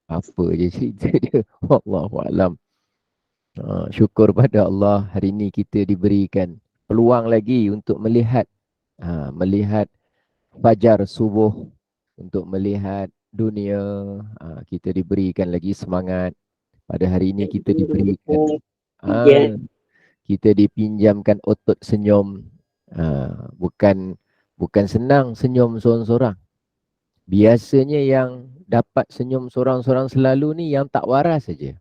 Apa je cerita dia. Wallahualam. Syukur pada Allah hari ini kita diberikan peluang lagi untuk melihat melihat fajar subuh, untuk melihat dunia. Kita diberikan lagi semangat. Pada hari ini kita diberikan Ya, ah, kita dipinjamkan otot senyum. Bukan bukan senang senyum seorang-seorang. Biasanya yang dapat senyum seorang-seorang selalu ni yang tak waras saja.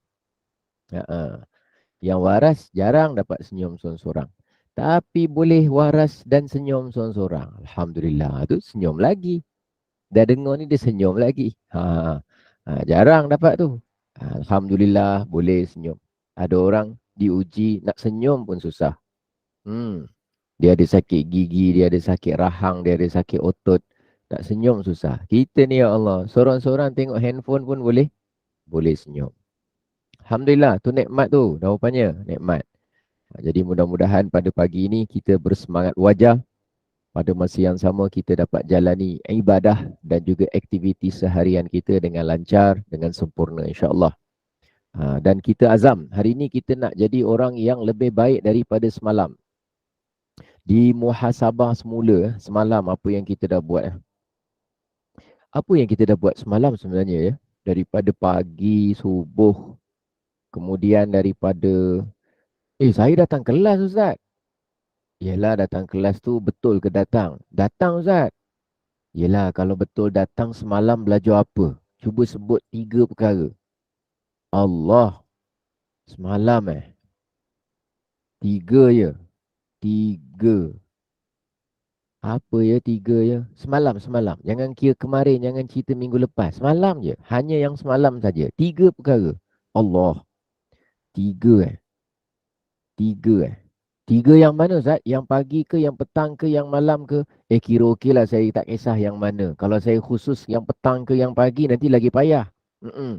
Yang waras jarang dapat senyum seorang-seorang. Tapi boleh waras dan senyum seorang-seorang. Alhamdulillah. Tu senyum lagi. Dah dengar ni dia senyum lagi. Jarang dapat tu. Alhamdulillah boleh senyum. Ada orang diuji nak senyum pun susah. Hmm. Dia ada sakit gigi, dia ada sakit rahang, dia ada sakit otot. Tak senyum susah. Kita ni ya Allah, seorang-seorang tengok handphone pun boleh senyum. Alhamdulillah, tu nikmat tu, jawapannya nikmat. Jadi mudah-mudahan pada pagi ini kita bersemangat wajah. Pada masa yang sama kita dapat jalani ibadah dan juga aktiviti seharian kita dengan lancar, dengan sempurna insya-Allah. Dan kita azam, hari ini kita nak jadi orang yang lebih baik daripada semalam. Di muhasabah semula, semalam apa yang kita dah buat. Apa yang kita dah buat semalam sebenarnya ya. Daripada pagi, subuh, kemudian daripada saya datang kelas Ustaz. Yelah datang kelas tu betul ke datang? Datang Ustaz. Yelah kalau betul datang semalam belajar apa? Cuba sebut 3 perkara. Allah. Semalam 3 je. 3. Apa ya 3 ya? Semalam. Jangan kira kemarin, jangan cerita minggu lepas. Semalam je. Hanya yang semalam saja. 3 perkara. Allah. 3 3 3 yang mana Ustaz? Yang pagi ke, yang petang ke, yang malam ke? Kira okey lah saya tak kisah yang mana. Kalau saya khusus yang petang ke, yang pagi nanti lagi payah.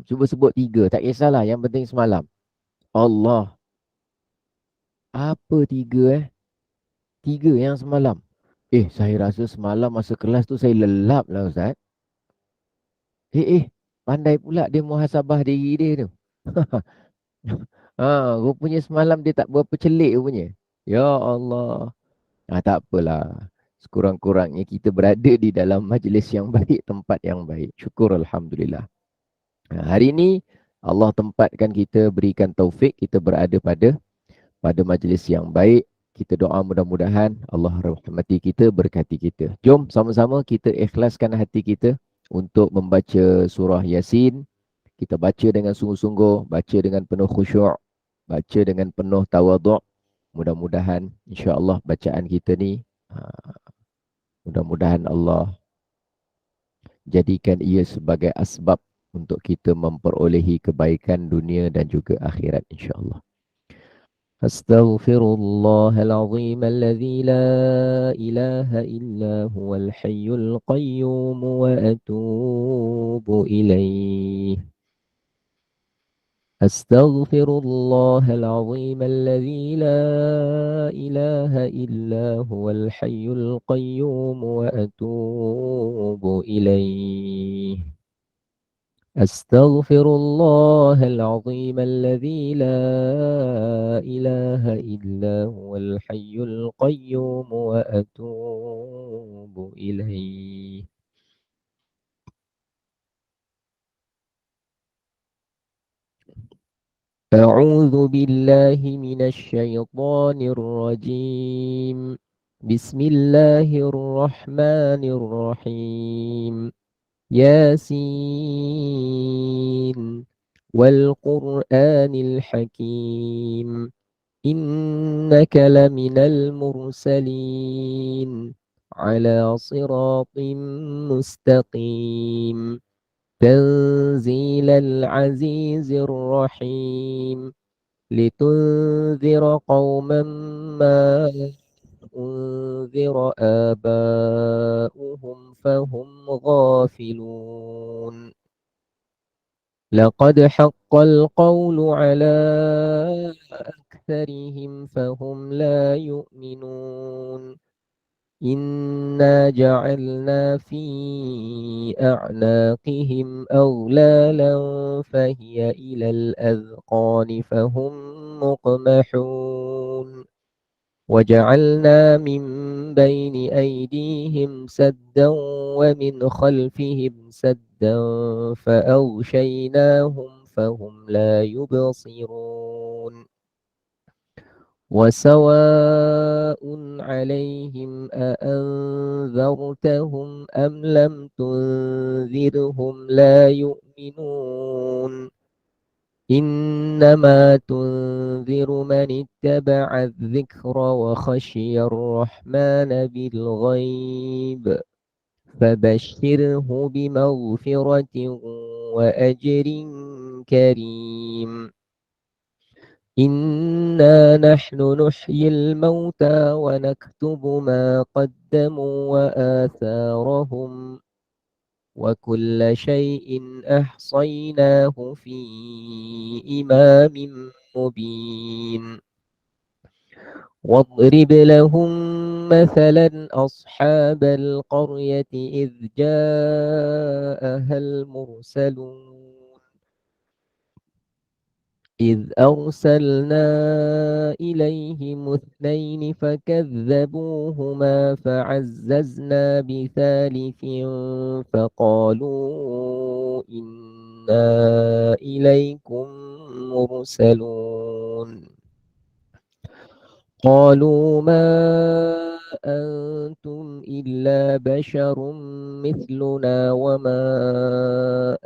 Cuba sebut 3. Tak kisahlah. Yang penting semalam. Allah. Apa 3 3 yang semalam. Saya rasa semalam masa kelas tu saya lelap lah Ustaz. Pandai pula dia muhasabah diri dia tu. Rupanya semalam dia tak berapa celik rupanya. Ya Allah. Tak apalah. Sekurang-kurangnya kita berada di dalam majlis yang baik, tempat yang baik. Syukur Alhamdulillah. Hari ini Allah tempatkan kita, berikan taufik, kita berada pada majlis yang baik. Kita doa mudah-mudahan Allah rahmati kita, berkati kita. Jom sama-sama kita ikhlaskan hati kita untuk membaca surah Yasin. Kita baca dengan sungguh-sungguh, baca dengan penuh khusyuk, baca dengan penuh tawaduk. Mudah-mudahan insya-Allah bacaan kita ni mudah-mudahan Allah jadikan ia sebagai asbab untuk kita memperolehi kebaikan dunia dan juga akhirat insya-Allah. Astaghfirullahal azim alladzi la ilaha illa huwal hayyul qayyum wa atubu ilaih. أستغفر الله العظيم الذي لا إله إلا هو الحي القيوم وأتوب إليه. أستغفر الله العظيم الذي لا إله إلا هو الحي القيوم وأتوب إليه. أعوذ بالله من الشيطان الرجيم. بسم الله الرحمن الرحيم. ياسين والقرآن الحكيم إنك لمن المرسلين على صراط مستقيم تنزيل العزيز الرحيم لتنذر قوما ما أنذر آباؤهم فهم غافلون. لقد حق القول على أكثرهم فهم لا يؤمنون. إنا جعلنا في أعناقهم أغلالا فهي إلى الأذقان فهم مقمحون وجعلنا من بين أيديهم سدا ومن خلفهم سدا فأغشيناهم فهم لا يبصرون وسواء عليهم أأنذرتهم أم لم تنذرهم لا يؤمنون إنما تنذر من اتبع الذكر وخشي الرحمن بالغيب فبشره بمغفرة وأجر كريم إنا نحن نحيي الموتى ونكتب ما قدموا وآثارهم وكل شيء أحصيناه في إمام مبين واضرب لهم مثلا أصحاب القرية إذ جاءها المرسلون إذ أرسلنا إليهم اثنين فكذبوهما فعززنا بثالث فقالوا إنا إليكم مرسلون قالوا ما أنتم إلا بشر مثلنا وما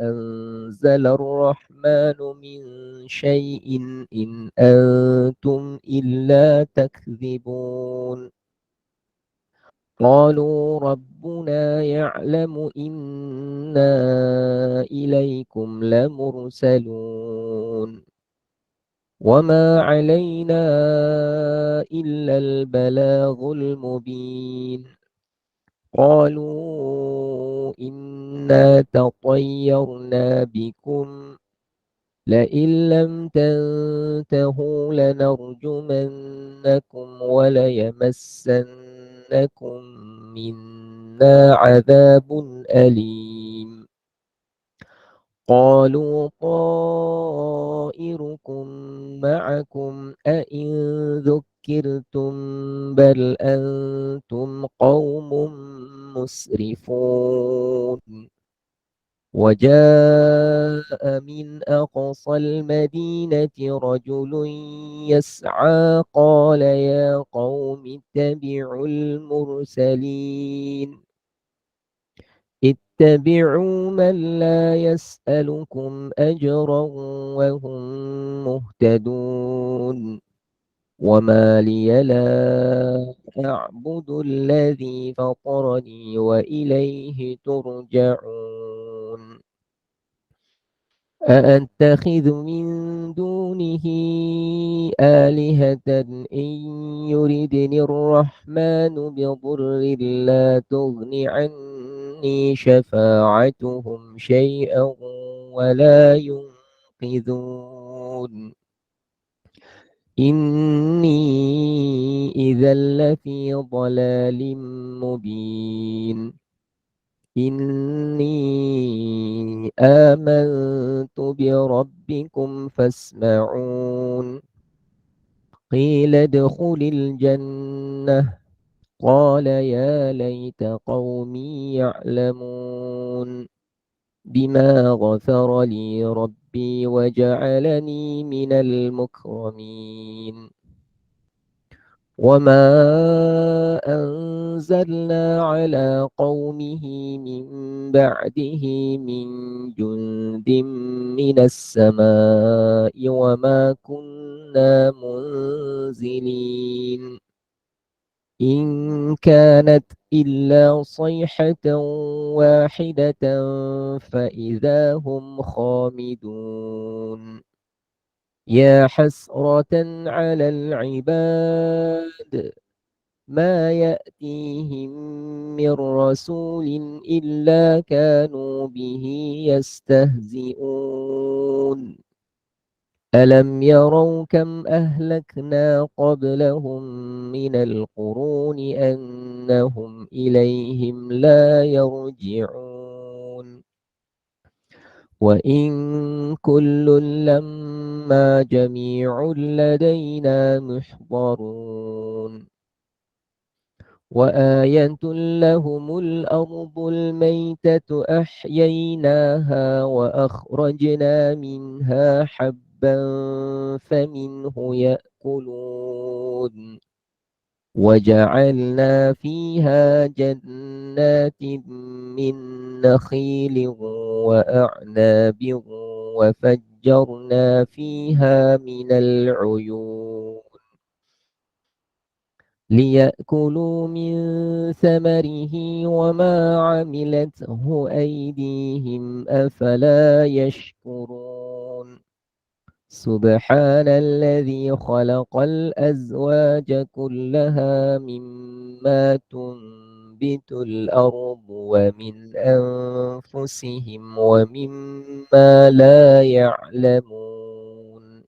أنزل الرحمن من شيء إن أنتم إلا تكذبون قالوا ربنا يعلم إنا إليكم لمرسلون وما علينا إلا البلاغ المبين قالوا إنا تطيرنا بكم لئن لم تنتهوا لنرجمنكم وليمسنكم منا عذاب أليم قالوا طائركم معكم أئن ذكرتم بل أنتم قوم مسرفون وجاء من أقصى المدينة رجل يسعى قال يا قوم اتبعوا المرسلين اتبعوا من لا يسألكم أجرا وهم مهتدون وما لي لا أعبد الذي فطرني وإليه ترجعون أأتخذ من دونه آلهة إن يردني الرحمن بضر لا تغن عني شفاعتهم شيئا ولا ينقذون إني إذا لفي ضلال مبين إني آمنت بربكم فاسمعون قيل ادخل الجنة قال يا ليت قومي يعلمون بما غفر لي ربي وجعلني من المكرمين وما أنزلنا على قومه من بعده من جند من السماء وما كنا منزلين إن كانت إلا صيحة واحدة فإذا هم خامدون يا حسرة على العباد ما يأتيهم من رسول إلا كانوا به يستهزئون ألم يروا كم أهلكنا قبلهم من القرون أنهم إليهم لا يرجعون وإن كل لما جميع لدينا محضرون وآية لهم الأرض الميتة أحييناها وأخرجنا منها حبا فمنه يأكلون وجعلنا فيها جنات من نخيل وأعناب وفجرنا فيها من العيون ليأكلوا من ثمره وما عملته أيديهم أفلا يشكرون سبحان الذي خلق الأزواج كلها مما تنبت الأرض ومن أنفسهم ومما لا يعلمون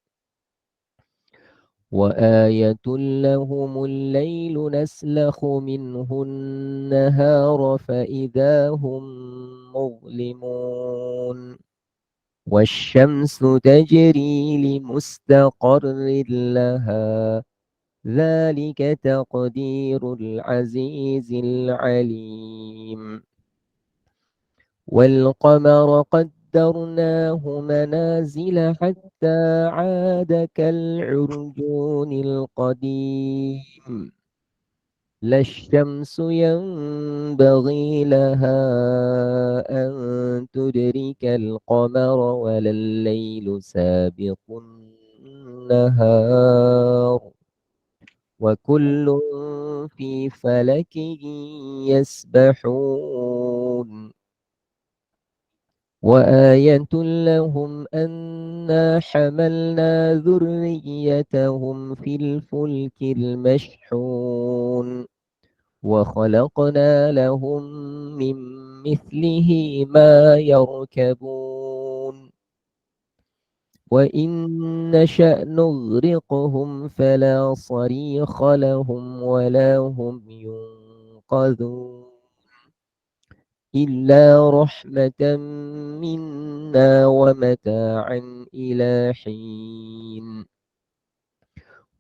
وآية لهم الليل نسلخ منه النهار فإذا هم مظلمون والشمس تجري لمستقر لها ذلك تقدير العزيز العليم والقمر قدرناه منازل حتى عاد كالعرجون القديم لا الشمس ينبغي لها أن تدرك القمر ولا الليل سابق النهار وكل في فلك يسبحون وآية لهم أنا حملنا ذريتهم في الفلك المشحون وخلقنا لهم من مثله ما يركبون وإن نشأ نغرقهم فلا صريخ لهم ولا هم ينقذون إلا رحمة منا ومتاعا إلى حين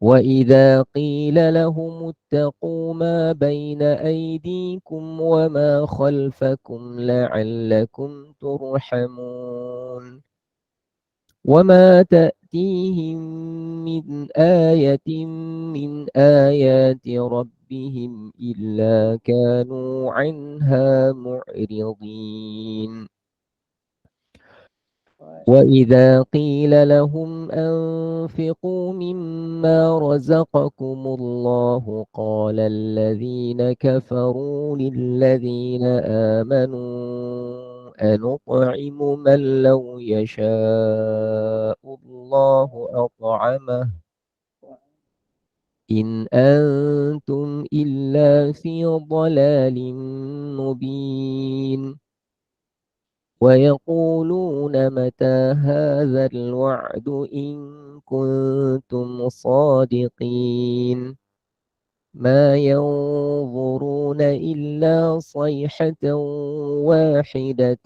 وإذا قيل لهم اتقوا ما بين أيديكم وما خلفكم لعلكم ترحمون وما تأتيهم من آية من آيات ربهم إلا كانوا عنها معرضين وإذا قيل لهم أنفقوا مما رزقكم الله قال الذين كفروا للذين آمنوا أنطعم من لو يشاء الله أطعمه إن أنتم إلا في ضلال مبين ويقولون متى هذا الوعد إن كنتم صادقين ما ينظرون إلا صيحة واحدة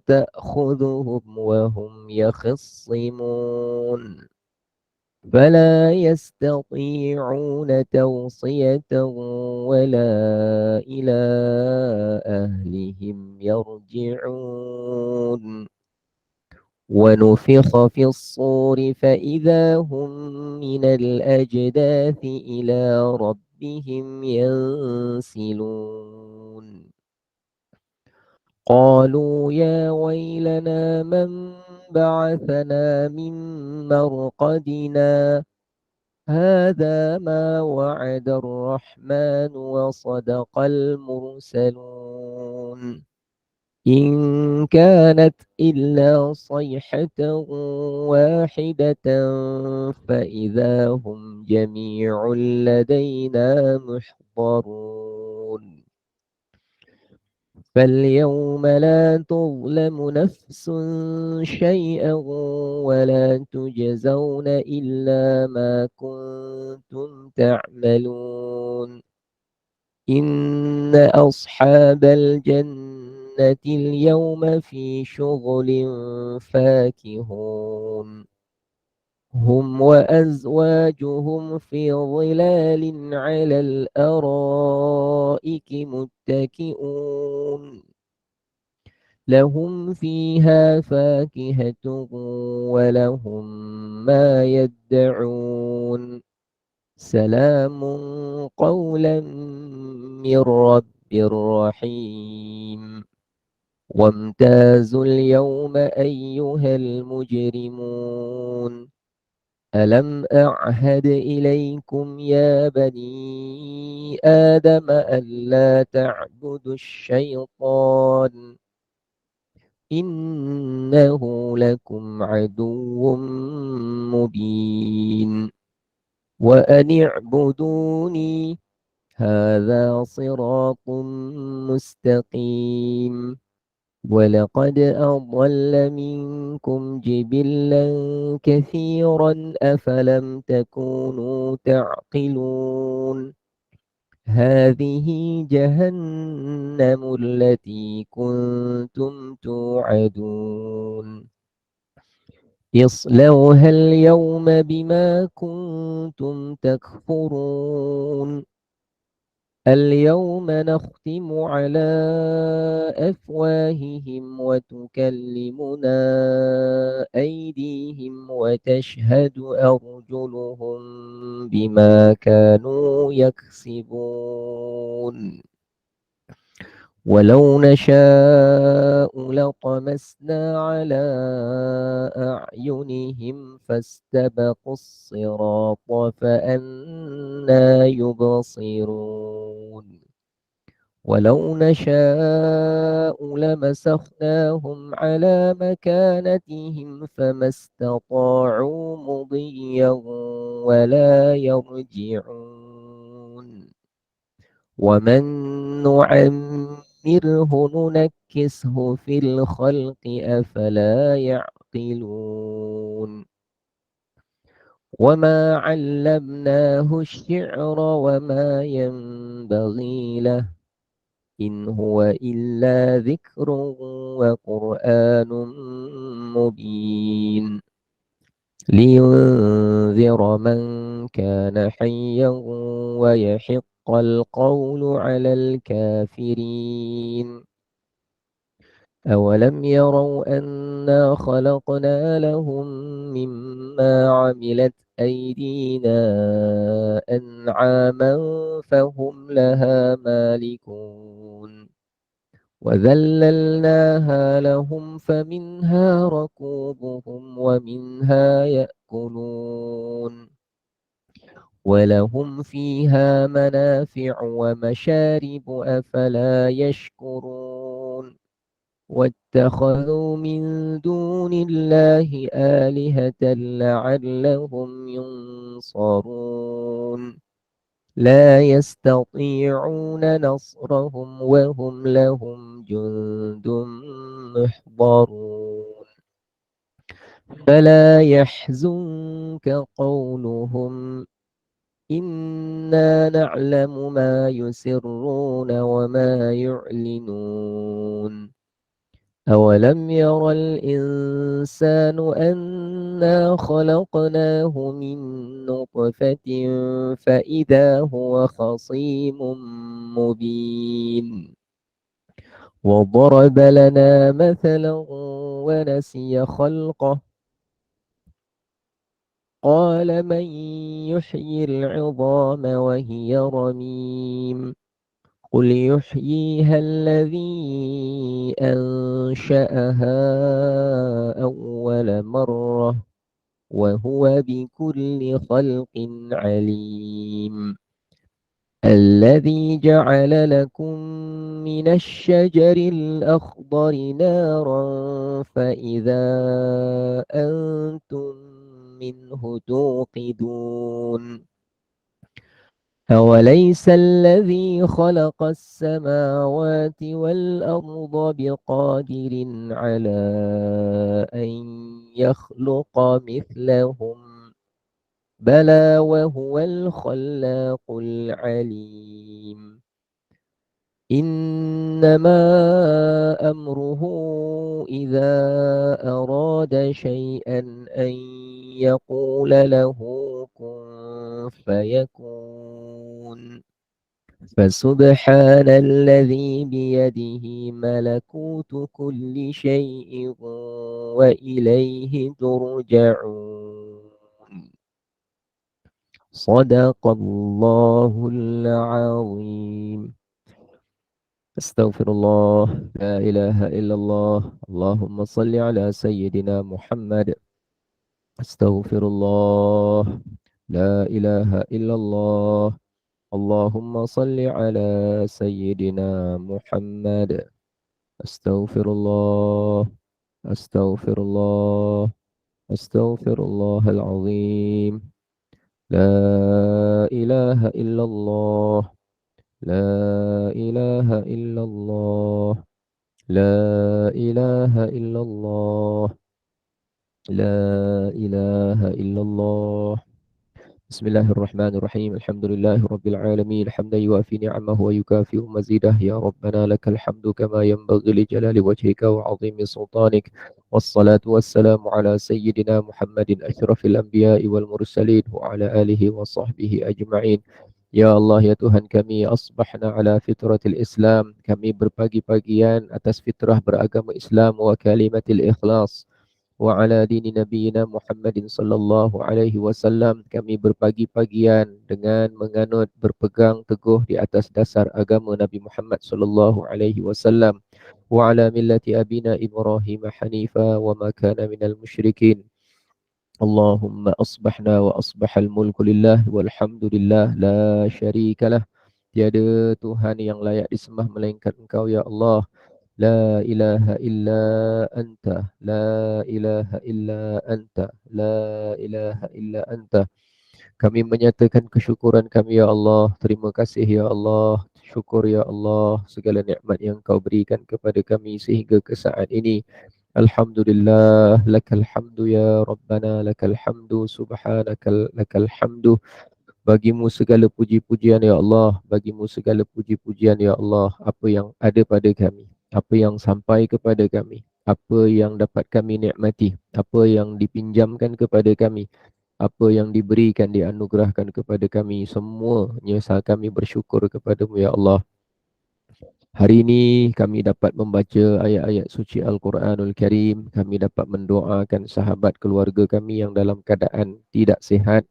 تأخذهم وهم يخصمون فلا يستطيعون توصية ولا إلى أهلهم يرجعون ونفخ في الصور فإذا هم من الأجداث إلى ربهم ينسلون قالوا يا ويلنا من بعثنا من مرقدنا هذا ما وعد الرحمن وصدق المرسلون إن كانت إلا صيحة واحدة فإذا هم جميع لدينا محضرون فاليوم لا تظلم نفس شيئا ولا تجزون إلا ما كنتم تعملون. إن أصحاب الجنة اليوم في شغل فاكهون. هم وأزواجهم في ظلال على الأرائك متكئون. لهم فيها فاكهة ولهم ما يدعون. سلام قولا من رب رحيم. وامتازوا اليوم أيها المجرمون. ألم أعهد إليكم يا بني آدم ألا تعبدوا الشيطان إنه لكم عدو مبين. وأن اعبدوني هذا صراط مستقيم. ولقد أضل منكم جبلا كثيرا أفلم تكونوا تعقلون. هذه جهنم التي كنتم توعدون. اصلوها اليوم بما كنتم تكفرون. اليوم نختم على أفواههم وتكلمنا أيديهم وتشهد أرجلهم بما كانوا يكسبون. ولو نشاء لطمسنا على أعينهم فاستبقوا الصراط فأنى يبصرون. ولو نشاء لمسخناهم على مكانتهم فما استطاعوا مضيا ولا يرجعون. ومن نعمره ننكسه في الخلق أفلا يعقلون. وما علمناه الشعر وما ينبغي له إن هو إلا ذكر وقرآن مبين. لينذر من كان حيا ويحق القول على الكافرين. أولم يروا أنا خلقنا لهم مما عملت أيدينا أنعاما فهم لها مالكون. وذللناها لهم فمنها ركوبهم ومنها يأكلون. ولهم فيها منافع ومشارب أفلا يشكرون. واتخذوا من دون الله آلهة لعلهم ينصرون. لا يستطيعون نصرهم وهم لهم جند محضرون. فلا يحزنك قولهم إنا نعلم ما يسرون وما يعلنون. أولم ير الإنسان أنا خلقناه من نطفة فإذا هو خصيم مبين. وضرب لنا مثلا ونسي خلقه قال من يحيي العظام وهي رميم. قل يحييها الذي أنشأها أول مرة وهو بكل خلق عليم. الذي جعل لكم من الشجر الأخضر نارا فإذا أنتم منه توقدون. أوليس الذي خلق السماوات والأرض بقادر على أن يخلق مثلهم بلى وهو الخلاق العليم إنما أمره إذا أراد شيئا أن يقول له كن فيكون فسبحان الذي بيده ملكوت كل شيء وإليه ترجعون صدق الله العظيم أستغفر الله لا إله إلا الله اللهم صل على سيدنا محمد أستغفر الله لا إله إلا الله اللهم صل على سيدنا محمد أستغفر الله أستغفر الله أستغفر الله العظيم لا إله إلا الله لا إله إلا الله لا إله إلا الله لا إله إلا الله بسم الله الرحمن الرحيم الحمد لله رب العالمين حمدا يوافي نعمه ويكافئ مزيده يا ربنا لك الحمد كما ينبغي لجلال وجهك وعظيم سلطانك والصلاة والسلام على سيدنا محمد أشرف الأنبياء والمرسلين وعلى آله وصحبه أجمعين. Ya Allah, ya Tuhan kami, asbahna ala fitratil Islam. Kami berpagi-pagian atas fitrah beragama Islam wa kalimatil ikhlas. Wa ala dini nabiyina Muhammadin sallallahu alaihi wasallam. Kami berpagi-pagian dengan menganut berpegang teguh di atas dasar agama Nabi Muhammad sallallahu alaihi wasallam. Wa ala millati abina Ibrahim hanifa wa ma kana minal musyrikin. Allahumma asbahna wa asbahal mulku lillah walhamdulillah la syarika lah. Tiada Tuhan yang layak disembah melainkan Engkau ya Allah. La ilaha illa anta, la ilaha illa anta, la ilaha illa anta. Kami menyatakan kesyukuran kami ya Allah. Terima kasih ya Allah. Syukur ya Allah segala nikmat yang Kau berikan kepada kami sehingga ke saat ini. Alhamdulillah, lakal hamdu ya Rabbana, lakal hamdu, subhanaka lakal hamdu. Bagimu segala puji-pujian ya Allah, bagimu segala puji-pujian ya Allah. Apa yang ada pada kami, apa yang sampai kepada kami, apa yang dapat kami nikmati, apa yang dipinjamkan kepada kami, apa yang diberikan, dianugerahkan kepada kami, semuanya kami bersyukur kepadamu ya Allah. Hari ini kami dapat membaca ayat-ayat suci Al-Quranul Karim. Kami dapat mendoakan sahabat keluarga kami yang dalam keadaan tidak sihat,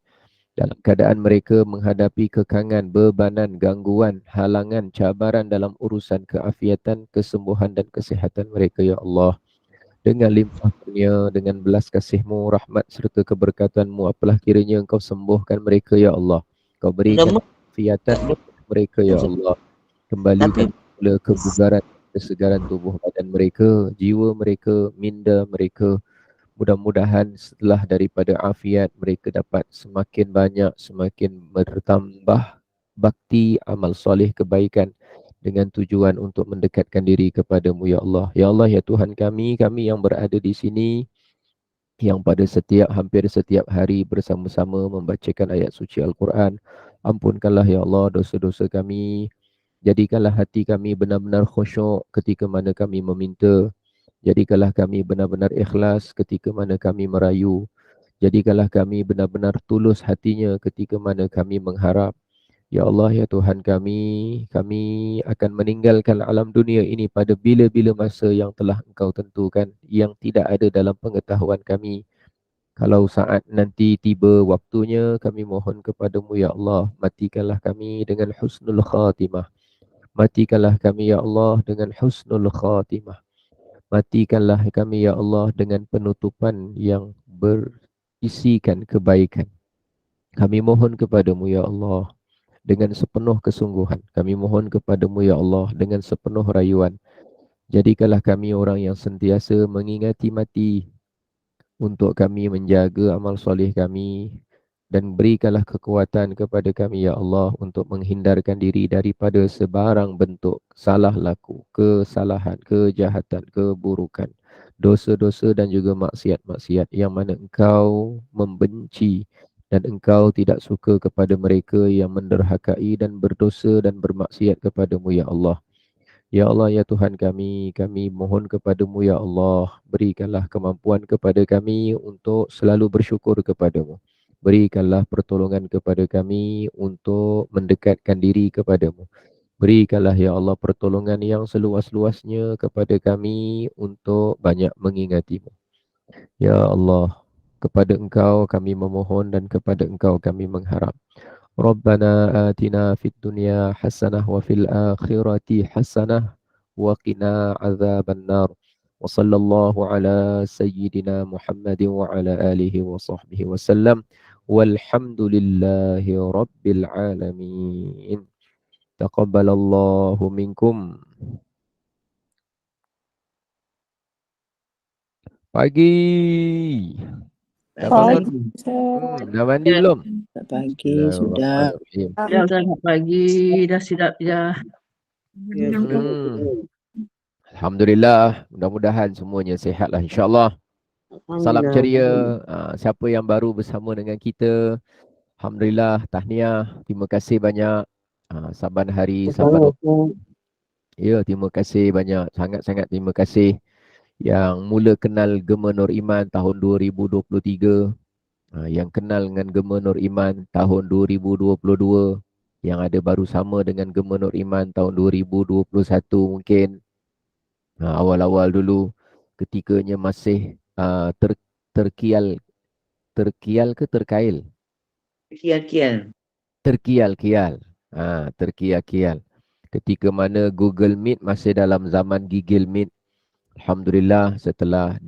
dalam keadaan mereka menghadapi kekangan, bebanan, gangguan, halangan, cabaran dalam urusan keafiatan, kesembuhan dan kesihatan mereka ya Allah. Dengan limpah kurnia, dengan belas kasih-Mu, rahmat serta keberkatan-Mu, apalah kiranya Engkau sembuhkan mereka ya Allah. Kau berikan keafiatan kepada mereka ya Allah. Kembalikan pula kebugaran, kesegaran tubuh badan mereka, jiwa mereka, minda mereka. Mudah-mudahan setelah daripada afiat mereka dapat semakin banyak, semakin bertambah bakti, amal soleh, kebaikan dengan tujuan untuk mendekatkan diri kepadamu ya Allah. Ya Allah, ya Tuhan kami, kami yang berada di sini, yang pada hampir setiap hari bersama-sama membacakan ayat suci Al-Quran. Ampunkanlah ya Allah dosa-dosa kami. Jadikanlah hati kami benar-benar khusyuk ketika mana kami meminta. Jadikanlah kami benar-benar ikhlas ketika mana kami merayu. Jadikanlah kami benar-benar tulus hatinya ketika mana kami mengharap. Ya Allah, ya Tuhan kami akan meninggalkan alam dunia ini pada bila-bila masa yang telah Engkau tentukan, yang tidak ada dalam pengetahuan kami. Kalau saat nanti tiba waktunya, kami mohon kepadamu ya Allah, matikanlah kami dengan husnul khatimah. Matikanlah kami ya Allah dengan husnul khatimah. Matikanlah kami ya Allah dengan penutupan yang berisikan kebaikan. Kami mohon kepadamu ya Allah dengan sepenuh kesungguhan. Kami mohon kepadamu ya Allah dengan sepenuh rayuan. Jadikanlah kami orang yang sentiasa mengingati mati untuk kami menjaga amal soleh kami dan berikanlah kekuatan kepada kami ya Allah untuk menghindarkan diri daripada sebarang bentuk salah laku, kesalahan, kejahatan, keburukan, dosa-dosa dan juga maksiat-maksiat yang mana Engkau membenci dan Engkau tidak suka kepada mereka yang menderhakai dan berdosa dan bermaksiat kepadamu ya Allah. Ya Allah, ya Tuhan kami mohon kepadamu ya Allah, berikanlah kemampuan kepada kami untuk selalu bersyukur kepadamu. Berikanlah pertolongan kepada kami untuk mendekatkan diri kepadamu. Berikanlah ya Allah pertolongan yang seluas-luasnya kepada kami untuk banyak mengingatimu. Ya Allah, kepada Engkau kami memohon dan kepada Engkau kami mengharap. ربنا آتنا في الدنيا حسنة وفي الآخرة حسنة وقنا عذاب النار وصلى الله على سيدنا محمد وعلى آله وصحبه وسلم والحمد لله رب العالمين تقبل الله منكم. Pagi. Dah bangun? Pagi. Dah mandi belum? Pagi sudah. Bismillahirrahmanirrahim. Ya, selamat pagi. Dah sidap ya. Alhamdulillah, mudah-mudahan semuanya sihatlah insya-Allah. Salam ceria. Siapa yang baru bersama dengan kita, alhamdulillah, tahniah. Terima kasih banyak. Saban hari, saban waktu. Ya, terima kasih banyak. Sangat-sangat terima kasih yang mula kenal Gema Nur Iman tahun 2023. Yang kenal dengan Gema Nur Iman tahun 2022. Yang ada baru sama dengan Gema Nur Iman tahun 2021 mungkin. Awal-awal dulu ketikanya masih terkial ke terkail? Kial-kial. Terkial-kial. Terkial-kial. Ketika mana Google Meet masih dalam zaman Giggle Meet. Alhamdulillah setelah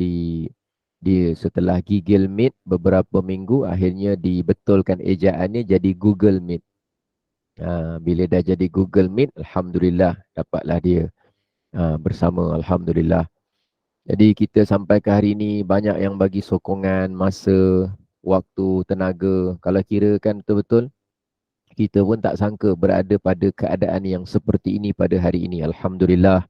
setelah Giggle Meet beberapa minggu akhirnya dibetulkan ejaannya jadi Google Meet. Bila dah jadi Google Meet, alhamdulillah dapatlah dia bersama, alhamdulillah. Jadi kita sampai ke hari ini banyak yang bagi sokongan, masa, waktu, tenaga. Kalau kira kan betul-betul, kita pun tak sangka berada pada keadaan yang seperti ini pada hari ini. Alhamdulillah.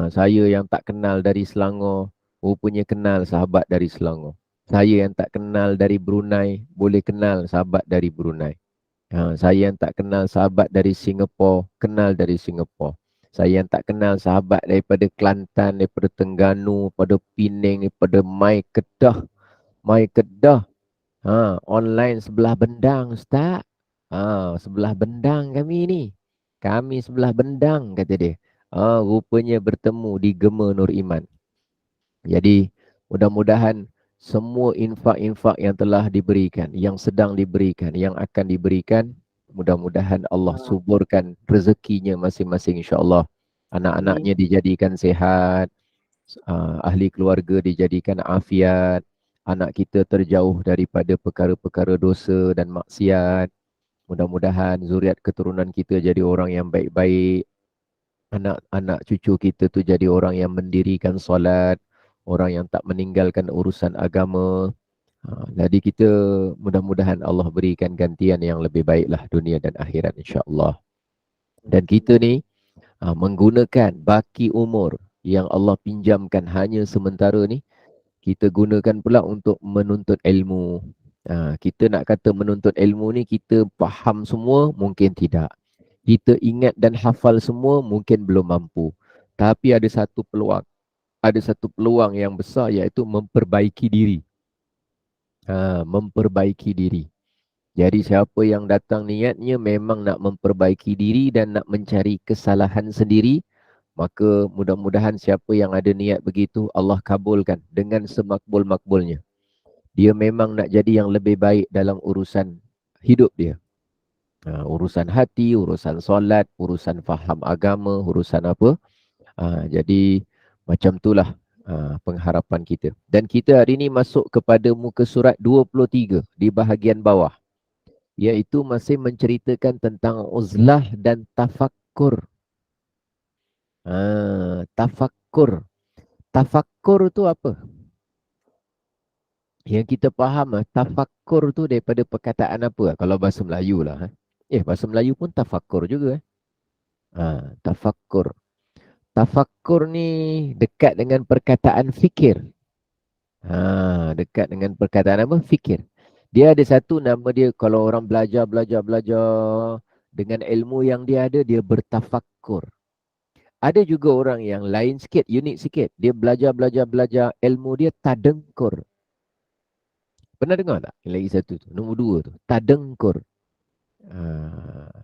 Saya yang tak kenal dari Selangor, rupanya kenal sahabat dari Selangor. Saya yang tak kenal dari Brunei, boleh kenal sahabat dari Brunei. Saya yang tak kenal sahabat dari Singapura, kenal dari Singapura. Saya yang tak kenal sahabat daripada Kelantan, daripada Terengganu, daripada Penang, daripada Mai Kedah. Online sebelah bendang, Ustaz. Sebelah bendang kami ni. Kami sebelah bendang, kata dia. Rupanya bertemu di Gema Nur Iman. Jadi, mudah-mudahan semua infak-infak yang telah diberikan, yang sedang diberikan, yang akan diberikan, mudah-mudahan Allah suburkan rezekinya masing-masing insya-Allah. Anak-anaknya dijadikan sehat, ahli keluarga dijadikan afiat, anak kita terjauh daripada perkara-perkara dosa dan maksiat. Mudah-mudahan zuriat keturunan kita jadi orang yang baik-baik. Anak-anak cucu kita tu jadi orang yang mendirikan solat, orang yang tak meninggalkan urusan agama. Jadi kita mudah-mudahan Allah berikan gantian yang lebih baiklah dunia dan akhirat insya-Allah. Dan kita ni menggunakan baki umur yang Allah pinjamkan hanya sementara ni, kita gunakan pula untuk menuntut ilmu. Kita nak kata menuntut ilmu ni kita faham semua, mungkin tidak. Kita ingat dan hafal semua, mungkin belum mampu. Tapi ada satu peluang yang besar, iaitu memperbaiki diri. Memperbaiki diri. Jadi siapa yang datang niatnya memang nak memperbaiki diri dan nak mencari kesalahan sendiri, maka mudah-mudahan siapa yang ada niat begitu, Allah kabulkan dengan semakbul-makbulnya. Dia memang nak jadi yang lebih baik dalam urusan hidup dia. Urusan hati, urusan solat, urusan faham agama, urusan apa. Jadi macam itulah pengharapan kita. Dan kita hari ini masuk kepada muka surat 23 di bahagian bawah. Iaitu masih menceritakan tentang uzlah dan tafakkur. Tafakkur. Tafakkur itu apa? Yang kita faham tafakkur tu daripada perkataan apa? Kalau bahasa Melayu lah. Bahasa Melayu pun tafakkur juga. Tafakkur. Tafakkur ni dekat dengan perkataan fikir. Dekat dengan perkataan apa? Fikir. Dia ada satu nama dia, kalau orang belajar dengan ilmu yang dia ada, dia bertafakkur. Ada juga orang yang lain sikit, unik sikit. Dia belajar, ilmu dia tadengkur. Pernah dengar tak? Yang lagi satu tu, nombor 2 tu, tadengkur.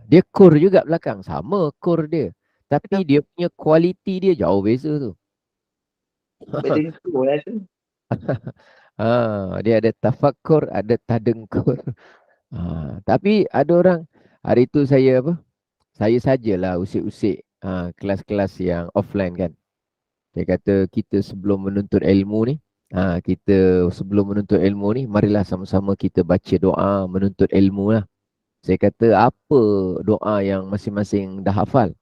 Dia kur juga belakang, sama kur dia. Tapi dia punya kualiti dia jauh beza tu. Berdengkur lah tu. Dia ada tafakkur, ada tadengkur. Tapi ada orang, hari tu saya sajalah usik-usik kelas-kelas yang offline kan. Dia kata kita sebelum menuntut ilmu ni, marilah sama-sama kita baca doa menuntut ilmu lah. Saya kata apa doa yang masing-masing dah hafal?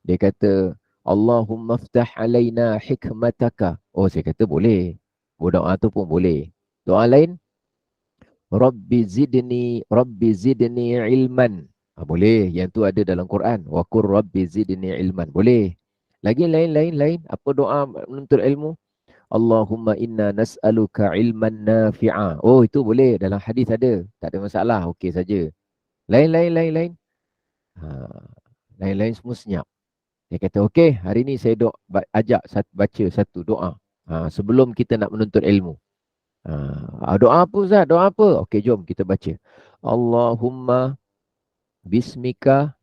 Dia kata Allahumma ftah alaina hikmataka. Oh, saya kata boleh. Doa tu pun boleh. Doa lain, Rabbi zidni ilman. Boleh. Yang tu ada dalam Quran. Wa qur Rabbi zidni ilman. Boleh. Lagi lain. Apa doa menuntut ilmu? Allahumma inna nas'aluka ilman nafi'a. Oh, itu boleh. Dalam hadis ada. Tak ada masalah. Okey saja. Lain. Lain semua senyap. Dia kata, okey, hari ni saya ajak baca satu doa. Sebelum kita nak menuntut ilmu. Doa apa Ustaz? Doa apa? Okey, jom kita baca. Allahumma bismika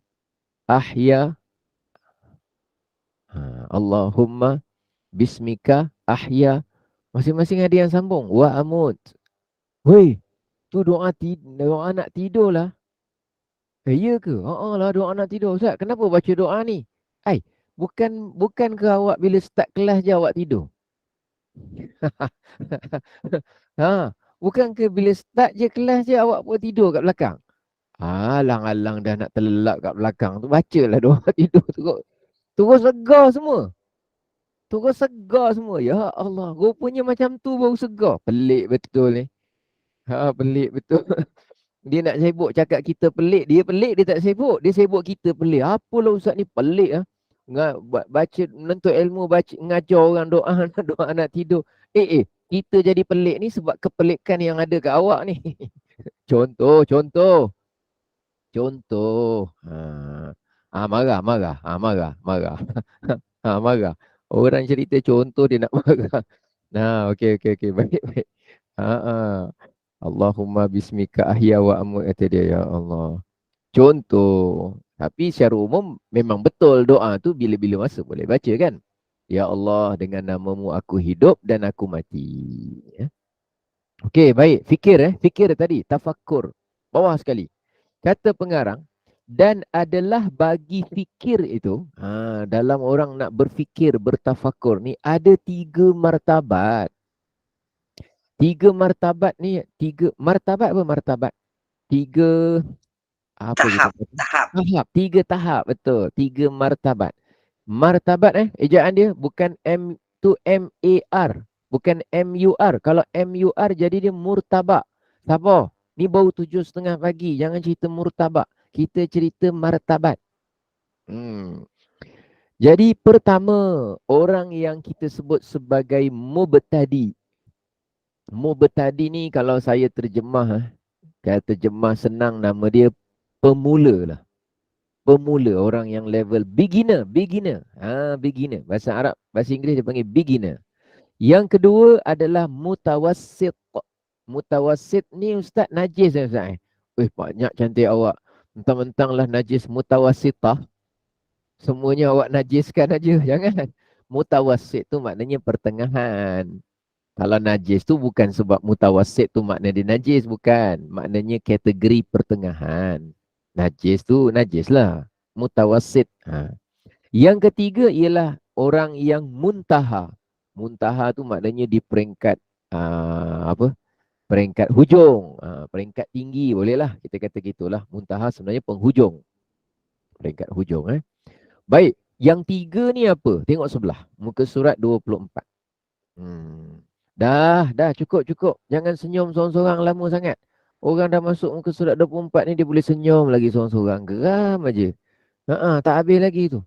ahya. Allahumma bismika ahya. Masing-masing ada yang sambung. Wa amut. Weh, tu doa nak tidur lah. Ya ke? Lah doa nak tidur. Ustaz, kenapa baca doa ni? Bukan ke awak bila start kelas je awak tidur? Bukan ke bila start je kelas je awak pun tidur kat belakang? Alang-alang dah nak terlelap kat belakang tu, bacalah doa tidur tu. Terus segar semua. Ya Allah, rupanya macam tu baru segar. Pelik betul ni. Pelik betul. Dia nak sibuk cakap kita pelik. Dia pelik, dia tak sibuk. Dia sibuk kita pelik. Apalah Ustaz ni pelik baca, menuntut ilmu, ngajar orang doa nak tidur. Kita jadi pelik ni sebab kepelikan yang ada kat awak ni. Contoh. Marah. Marah. Orang cerita contoh dia nak marah. Okey. Baik. Allahumma bismika ahya wa amut, kata dia. Ya Allah. Contoh. Tapi secara umum memang betul doa tu bila-bila masa boleh baca kan. Ya Allah, dengan namamu aku hidup dan aku mati. Ya. Okey, baik. Fikir tadi. Tafakkur. Bawah sekali. Kata pengarang, dan adalah bagi fikir itu, dalam orang nak berfikir, bertafakur ni, ada 3 martabat. 3 martabat ni, 3 martabat apa martabat? 3 apa Tahap. 3 tahap, betul. 3 martabat. Martabat ejaan dia bukan M tu M-A-R. Bukan M-U-R. Kalau M-U-R jadi dia murtabak. Sabar. Ni baru 7:30 pagi. Jangan cerita murtabak. Kita cerita martabat. Jadi pertama, orang yang kita sebut sebagai mubtadi. Mubtadi ni kalau saya terjemah, terjemah senang, nama dia pemula lah. Pemula, orang yang level beginner. Beginner. Bahasa Arab, bahasa Inggeris dia panggil beginner. Yang kedua adalah mutawassit. Mutawassit ni Ustaz najis Ustaz. Banyak cantik awak. Mentang-mentang lah najis mutawassitah. Semuanya awak najiskan aja. Jangan. Mutawassit tu maknanya pertengahan. Kalau najis tu bukan sebab mutawassit tu makna dia najis. Bukan. Maknanya kategori pertengahan. Najis tu najis lah. Mutawassit. Yang ketiga ialah orang yang muntaha. Muntaha tu maknanya di peringkat peringkat hujung. Peringkat tinggi bolehlah. Kita kata gitulah. Muntaha sebenarnya penghujung. Peringkat hujung. Baik. Yang 3 ni apa? Tengok sebelah. Muka surat 24. Dah cukup. Jangan senyum seorang-seorang lama sangat. Orang dah masuk muka surat 24 ni dia boleh senyum lagi seorang-seorang. Geram aja. Tak habis lagi tu.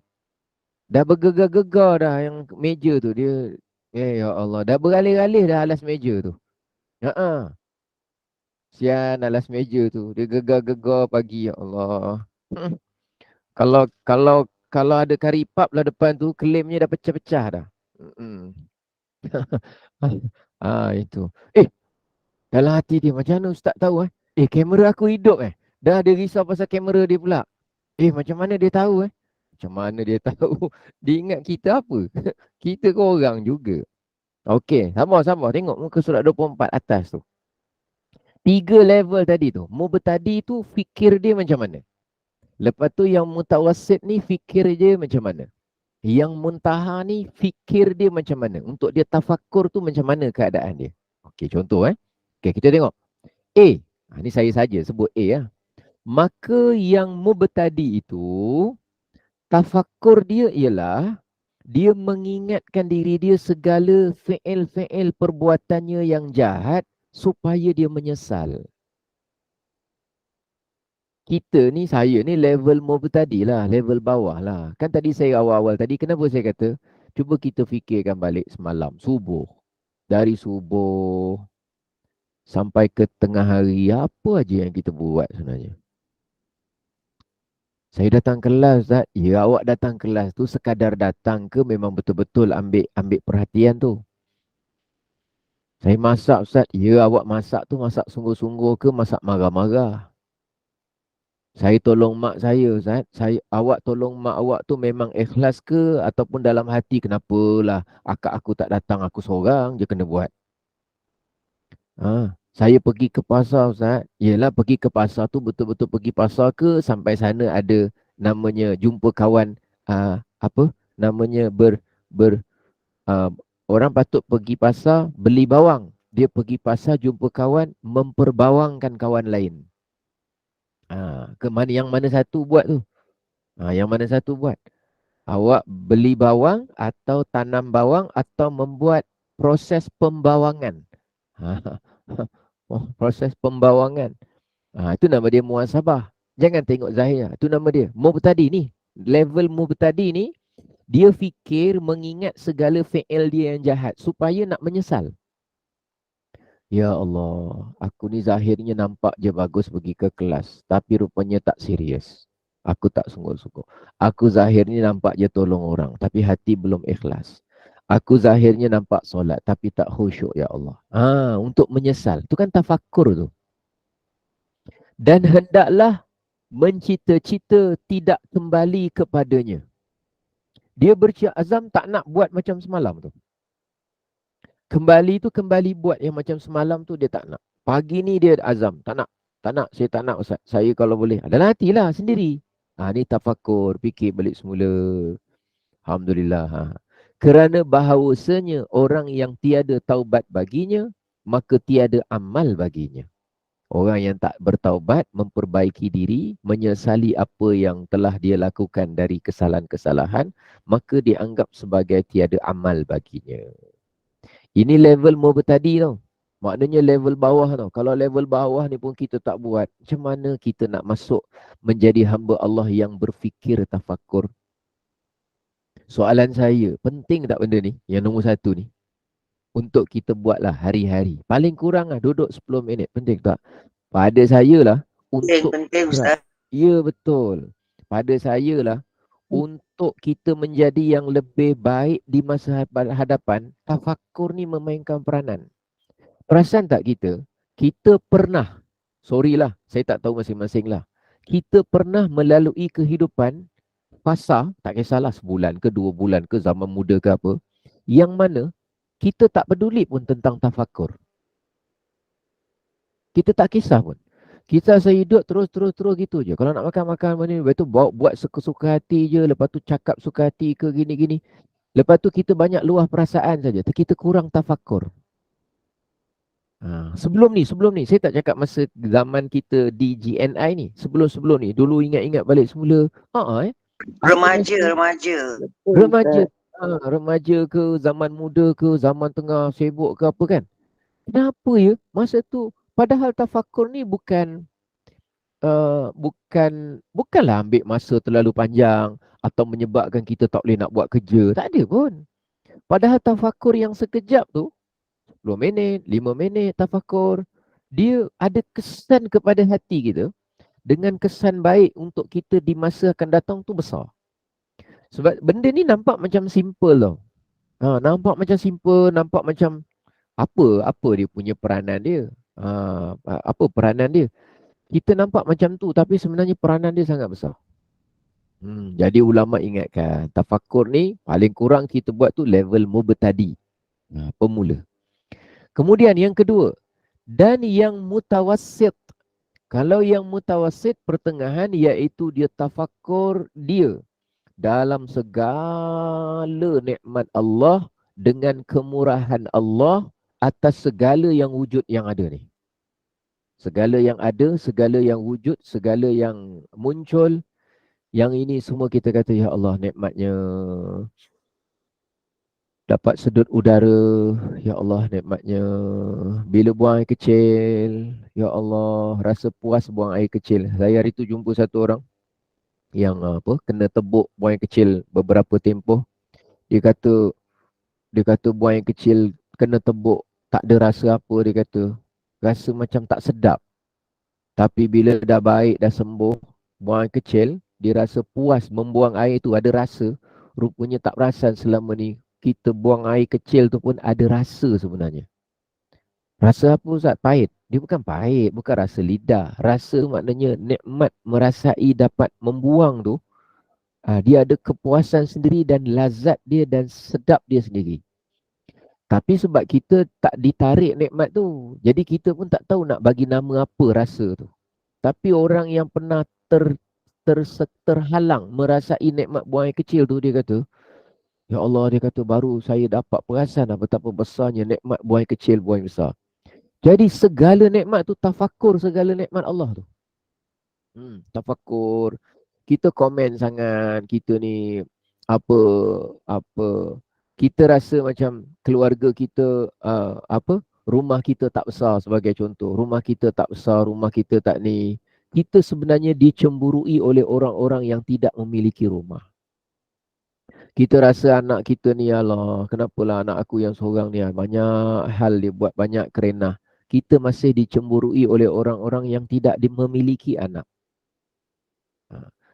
Dah bergegar-gegar dah yang meja tu dia. Ya Allah, dah beralih-alih dah alas meja tu. Sian alas meja tu. Dia gegar-gegar pagi, ya Allah. Kalau ada kari pap lah depan tu, kelimnya dah pecah-pecah dah. Itu. Dalam hati dia, macam mana Ustaz tahu kamera aku hidup Dah ada risau pasal kamera dia pula. Macam mana dia tahu Macam mana dia tahu? Dia ingat kita apa? Kita ke orang juga. Okey, sama-sama. Tengok muka surat 24 atas tu. 3 level tadi tu. Mubtadi tu fikir dia macam mana? Lepas tu yang mutawassit ni fikir dia macam mana? Yang muntaha ni fikir dia macam mana? Untuk dia tafakkur tu macam mana keadaan dia? Okey, contoh Okey, kita tengok. A. Ni saya saja sebut A Maka yang mubtadi itu tafakkur dia ialah dia mengingatkan diri dia segala fi'il-fi'il perbuatannya yang jahat supaya dia menyesal. Kita ni, saya ni level mubtadi lah, level bawah lah. Kan tadi saya awal-awal tadi, kenapa saya kata, cuba kita fikirkan balik semalam, subuh. Dari subuh sampai ke tengah hari, apa aja yang kita buat sebenarnya? Saya datang kelas, Ustaz. Ya, awak datang kelas tu sekadar datang ke memang betul-betul ambil perhatian tu? Saya masak, Ustaz. Ya, awak masak tu masak sungguh-sungguh ke masak marah-marah? Saya tolong mak saya, Ustaz. Awak tolong mak awak tu memang ikhlas ke ataupun dalam hati kenapalah akak aku tak datang, aku seorang je kena buat. Saya pergi ke pasar, Ustaz. Yelah, pergi ke pasar tu betul-betul pergi pasar ke sampai sana ada namanya jumpa kawan namanya orang patut pergi pasar beli bawang. Dia pergi pasar jumpa kawan memperbawangkan kawan lain. Yang mana satu buat tu? Yang mana satu buat? Awak beli bawang atau tanam bawang atau membuat proses pembawangan. Proses pembawangan. Itu nama dia muhasabah. Jangan tengok zahir. Itu nama dia. Mubtadi ni. Level mubtadi ni, dia fikir mengingat segala fi'il dia yang jahat supaya nak menyesal. Ya Allah, aku ni zahirnya nampak je bagus pergi ke kelas. Tapi rupanya tak serius. Aku tak sungguh-sungguh. Aku zahirnya nampak je tolong orang. Tapi hati belum ikhlas. Aku zahirnya nampak solat. Tapi tak khusyuk ya Allah. Untuk menyesal. Itu kan tafakkur tu. Dan hendaklah mencita-cita tidak kembali kepadanya. Dia berazam tak nak buat macam semalam tu. Kembali tu kembali buat yang macam semalam tu dia tak nak. Pagi ni dia azam, tak nak. Saya tak nak Ustaz. Saya kalau boleh. Dalam hatilah sendiri. Ni tafakkur, fikir balik semula. Alhamdulillah. Kerana bahawasanya orang yang tiada taubat baginya, maka tiada amal baginya. Orang yang tak bertaubat, memperbaiki diri, menyesali apa yang telah dia lakukan dari kesalahan-kesalahan, maka dianggap sebagai tiada amal baginya. Ini level mubtadi tau. Maknanya level bawah tau. Kalau level bawah ni pun kita tak buat, macam mana kita nak masuk menjadi hamba Allah yang berfikir tafakkur? Soalan saya, penting tak benda ni? Yang nombor 1 ni. Untuk kita buatlah hari-hari. Paling kurang duduk 10 minit. Penting tak? Pada saya lah. Penting, Ustaz. Ya, betul. Pada saya lah. Untuk kita menjadi yang lebih baik di masa hadapan, tafakkur ni memainkan peranan. Perasan tak kita? Kita pernah, sorry lah, saya tak tahu masing-masing lah. Kita pernah melalui kehidupan fasa, tak kisahlah sebulan ke 2 bulan ke zaman muda ke apa, yang mana kita tak peduli pun tentang tafakkur. Kita tak kisah pun. Kita sehidup terus gitu je. Kalau nak makan mana, lepas tu buat suka hati je, lepas tu cakap suka hati ke gini-gini. Lepas tu kita banyak luah perasaan saja. Kita kurang tafakkur. Sebelum ni, saya tak cakap masa zaman kita di GNI ni. Sebelum ni, dulu ingat-ingat balik semula. Remaja. Remaja ke, zaman muda ke, zaman tengah sibuk ke apa kan. Kenapa ya masa tu, padahal tafakur ni bukanlah ambil masa terlalu panjang atau menyebabkan kita tak boleh nak buat kerja. Tak ada pun. Padahal tafakur yang sekejap tu, 10 minit, 5 minit tafakur, dia ada kesan kepada hati kita, dengan kesan baik untuk kita di masa akan datang tu besar. Sebab benda ni nampak macam simple tau. Nampak macam simple, nampak macam apa dia punya peranan dia. Apa peranan dia? Kita nampak macam tu tapi sebenarnya peranan dia sangat besar. Jadi ulama ingatkan, tafakur ni paling kurang kita buat tu level mubtadi. Pemula. Kemudian yang kedua, dan yang mutawassit. Kalau yang mutawassit pertengahan, iaitu dia tafakur dia dalam segala nikmat Allah dengan kemurahan Allah atas segala yang wujud yang ada ni. Segala yang ada, segala yang wujud, segala yang muncul, yang ini semua kita kata, ya Allah nikmatnya. Dapat sedut udara, ya Allah nikmatnya. Bila buang air kecil, ya Allah rasa puas buang air kecil. Saya hari tu jumpa satu orang yang kena tebuk buang air kecil beberapa tempoh. Dia kata buang air kecil kena tebuk, tak ada rasa apa, dia kata. Rasa macam tak sedap. Tapi bila dah baik, dah sembuh, buang air kecil, dia rasa puas membuang air tu, ada rasa. Rupanya tak perasan selama ni kita buang air kecil tu pun ada rasa sebenarnya. Rasa apa Ustaz? Pahit. Dia bukan pahit, bukan rasa lidah. Rasa maknanya nikmat merasai dapat membuang tu. Dia ada kepuasan sendiri dan lazat dia dan sedap dia sendiri. Tapi sebab kita tak ditarik nikmat tu, jadi kita pun tak tahu nak bagi nama apa rasa tu. Tapi orang yang pernah terhalang merasai nikmat buang air kecil tu, dia kata, ya Allah, dia kata baru saya dapat perasan betapa besarnya nikmat buang air kecil, buang air besar. Jadi segala nikmat tu tafakur segala nikmat Allah tu. Tafakur. Kita komen sangat, kita ni apa apa kita rasa macam keluarga kita rumah kita tak besar sebagai contoh. Rumah kita tak besar, rumah kita tak ni. Kita sebenarnya dicemburui oleh orang-orang yang tidak memiliki rumah. Kita rasa anak kita ni, Allah, kenapalah anak aku yang seorang ni banyak hal dia buat, banyak kerenah. Kita masih dicemburui oleh orang-orang yang tidak memiliki anak.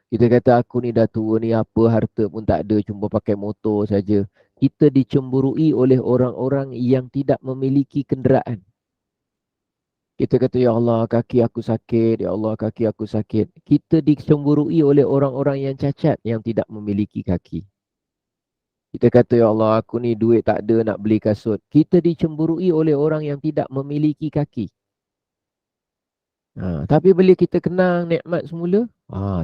Kita kata aku ni dah tua ni, apa harta pun tak ada, cuma pakai motor saja. Kita dicemburui oleh orang-orang yang tidak memiliki kenderaan. Kita kata, ya Allah kaki aku sakit, ya Allah kaki aku sakit. Kita dicemburui oleh orang-orang yang cacat, yang tidak memiliki kaki. Kita kata, ya Allah aku ni duit tak ada nak beli kasut. Kita dicemburui oleh orang yang tidak memiliki kaki. Tapi bila kita kenang nikmat semula,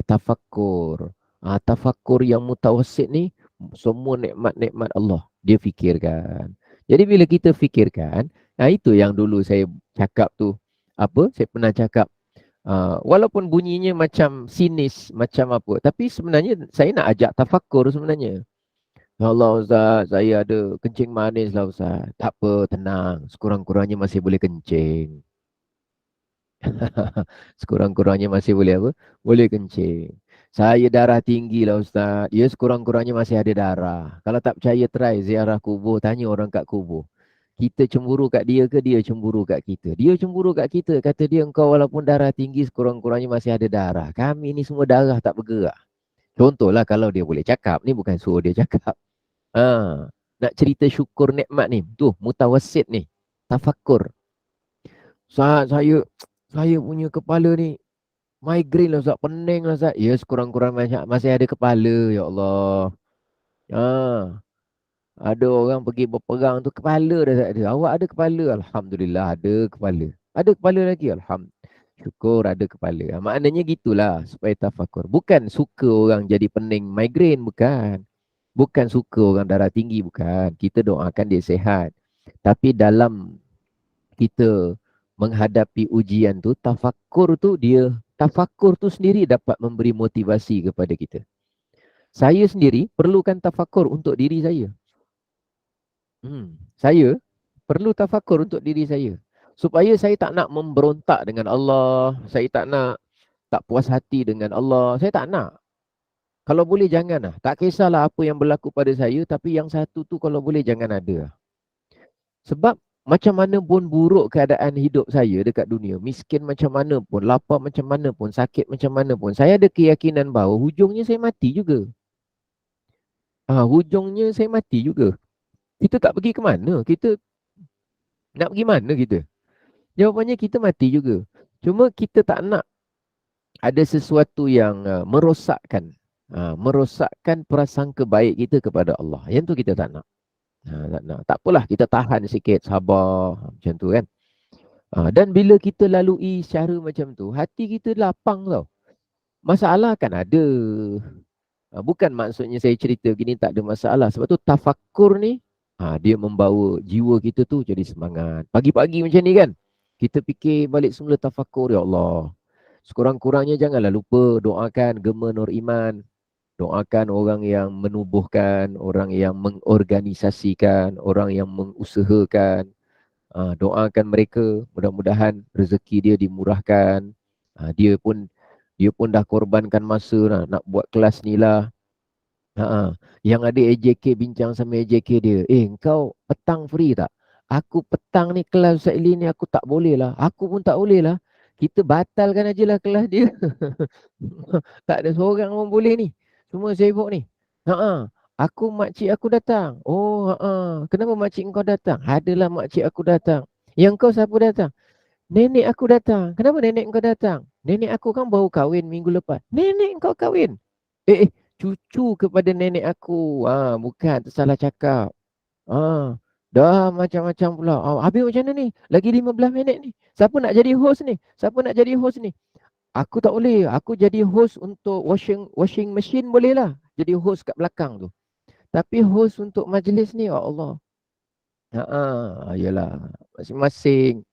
tafakur. Tafakur yang mutawassit ni, semua nikmat-nikmat Allah dia fikirkan. Jadi bila kita fikirkan, itu yang dulu saya cakap tu. Saya pernah cakap, walaupun bunyinya macam sinis, macam apa, tapi sebenarnya saya nak ajak tafakur sebenarnya. Ya Allah Ustaz, saya ada kencing manis lah Ustaz. Tak apa, tenang. Sekurang-kurangnya masih boleh kencing. Sekurang-kurangnya masih boleh apa? Boleh kencing. Saya darah tinggi lah Ustaz. Ya sekurang-kurangnya masih ada darah. Kalau tak percaya try ziarah kubur. Tanya orang kat kubur. Kita cemburu kat dia ke dia cemburu kat kita? Dia cemburu kat kita. Kata dia engkau walaupun darah tinggi sekurang-kurangnya masih ada darah. Kami ni semua darah tak bergerak. Contohlah kalau dia boleh cakap. Ni bukan suruh dia cakap. Nak cerita syukur nikmat ni. Tu mutawassit ni. Tafakur. Ustaz, saya punya kepala ni migraine lah Ustaz, pening lah Ustaz. Ya sekurang-kurang masih ada kepala, ya Allah. Ada orang pergi berperang tu kepala dah tak ada. Awak ada kepala? Alhamdulillah ada kepala. Ada kepala lagi? Alhamdulillah. Syukur ada kepala. Maknanya gitulah supaya tafakur. Bukan suka orang jadi pening migraine, bukan. Bukan suka orang darah tinggi, bukan. Kita doakan dia sihat. Tapi dalam kita menghadapi ujian tu, tafakur tu sendiri dapat memberi motivasi kepada kita. Saya sendiri perlukan tafakur untuk diri saya. Saya perlu tafakur untuk diri saya. Supaya saya tak nak memberontak dengan Allah. Saya tak puas hati dengan Allah. Saya tak nak. Kalau boleh jangan lah. Tak kisahlah apa yang berlaku pada saya. Tapi yang satu tu kalau boleh jangan ada. Sebab macam mana pun buruk keadaan hidup saya dekat dunia, miskin macam mana pun, lapar macam mana pun, sakit macam mana pun, saya ada keyakinan bahawa hujungnya saya mati juga. Hujungnya saya mati juga. Kita tak pergi ke mana? Kita nak pergi mana kita? Jawapannya kita mati juga. Cuma kita tak nak ada sesuatu yang merosakkan prasangka baik kita kepada Allah. Yang tu kita tak nak. Tak nak. Tak apalah, kita tahan sikit, sabar macam tu kan. Dan bila kita lalui cara macam tu, hati kita lapang tau. Masalah kan ada. Bukan maksudnya saya cerita gini tak ada masalah. Sebab tu tafakur ni, dia membawa jiwa kita tu jadi semangat. Pagi-pagi macam ni kan, kita fikir balik semula tafakur, ya Allah. Sekurang-kurangnya janganlah lupa doakan Gema Nur Iman. Doakan orang yang menubuhkan, orang yang mengorganisasikan, orang yang mengusahakan. Doakan mereka, mudah-mudahan rezeki dia dimurahkan. Dia pun dah korbankan masa nak buat kelas ni lah. Yang ada AJK bincang sama AJK dia, engkau petang free tak? Aku petang ni kelas Ustaz Ili ni aku tak boleh lah. Aku pun tak boleh lah. Kita batalkan aje lah kelas dia. Tak ada seorang pun boleh ni. Semua sibuk ni. Aku makcik aku datang. Oh, kenapa makcik kau datang? Adalah makcik aku datang. Yang kau siapa datang? Nenek aku datang. Kenapa nenek kau datang? Nenek aku kan baru kahwin minggu lepas. Nenek kau kahwin? Cucu kepada nenek aku. Bukan, tersalah cakap. Dah macam-macam pula. Habis macam mana ni? Lagi 15 minit ni. Siapa nak jadi host ni? Siapa nak jadi host ni? Aku tak boleh. Aku jadi host untuk washing machine boleh lah. Jadi host kat belakang tu. Tapi host untuk majlis ni, ya Allah. Yalah. Masing-masing.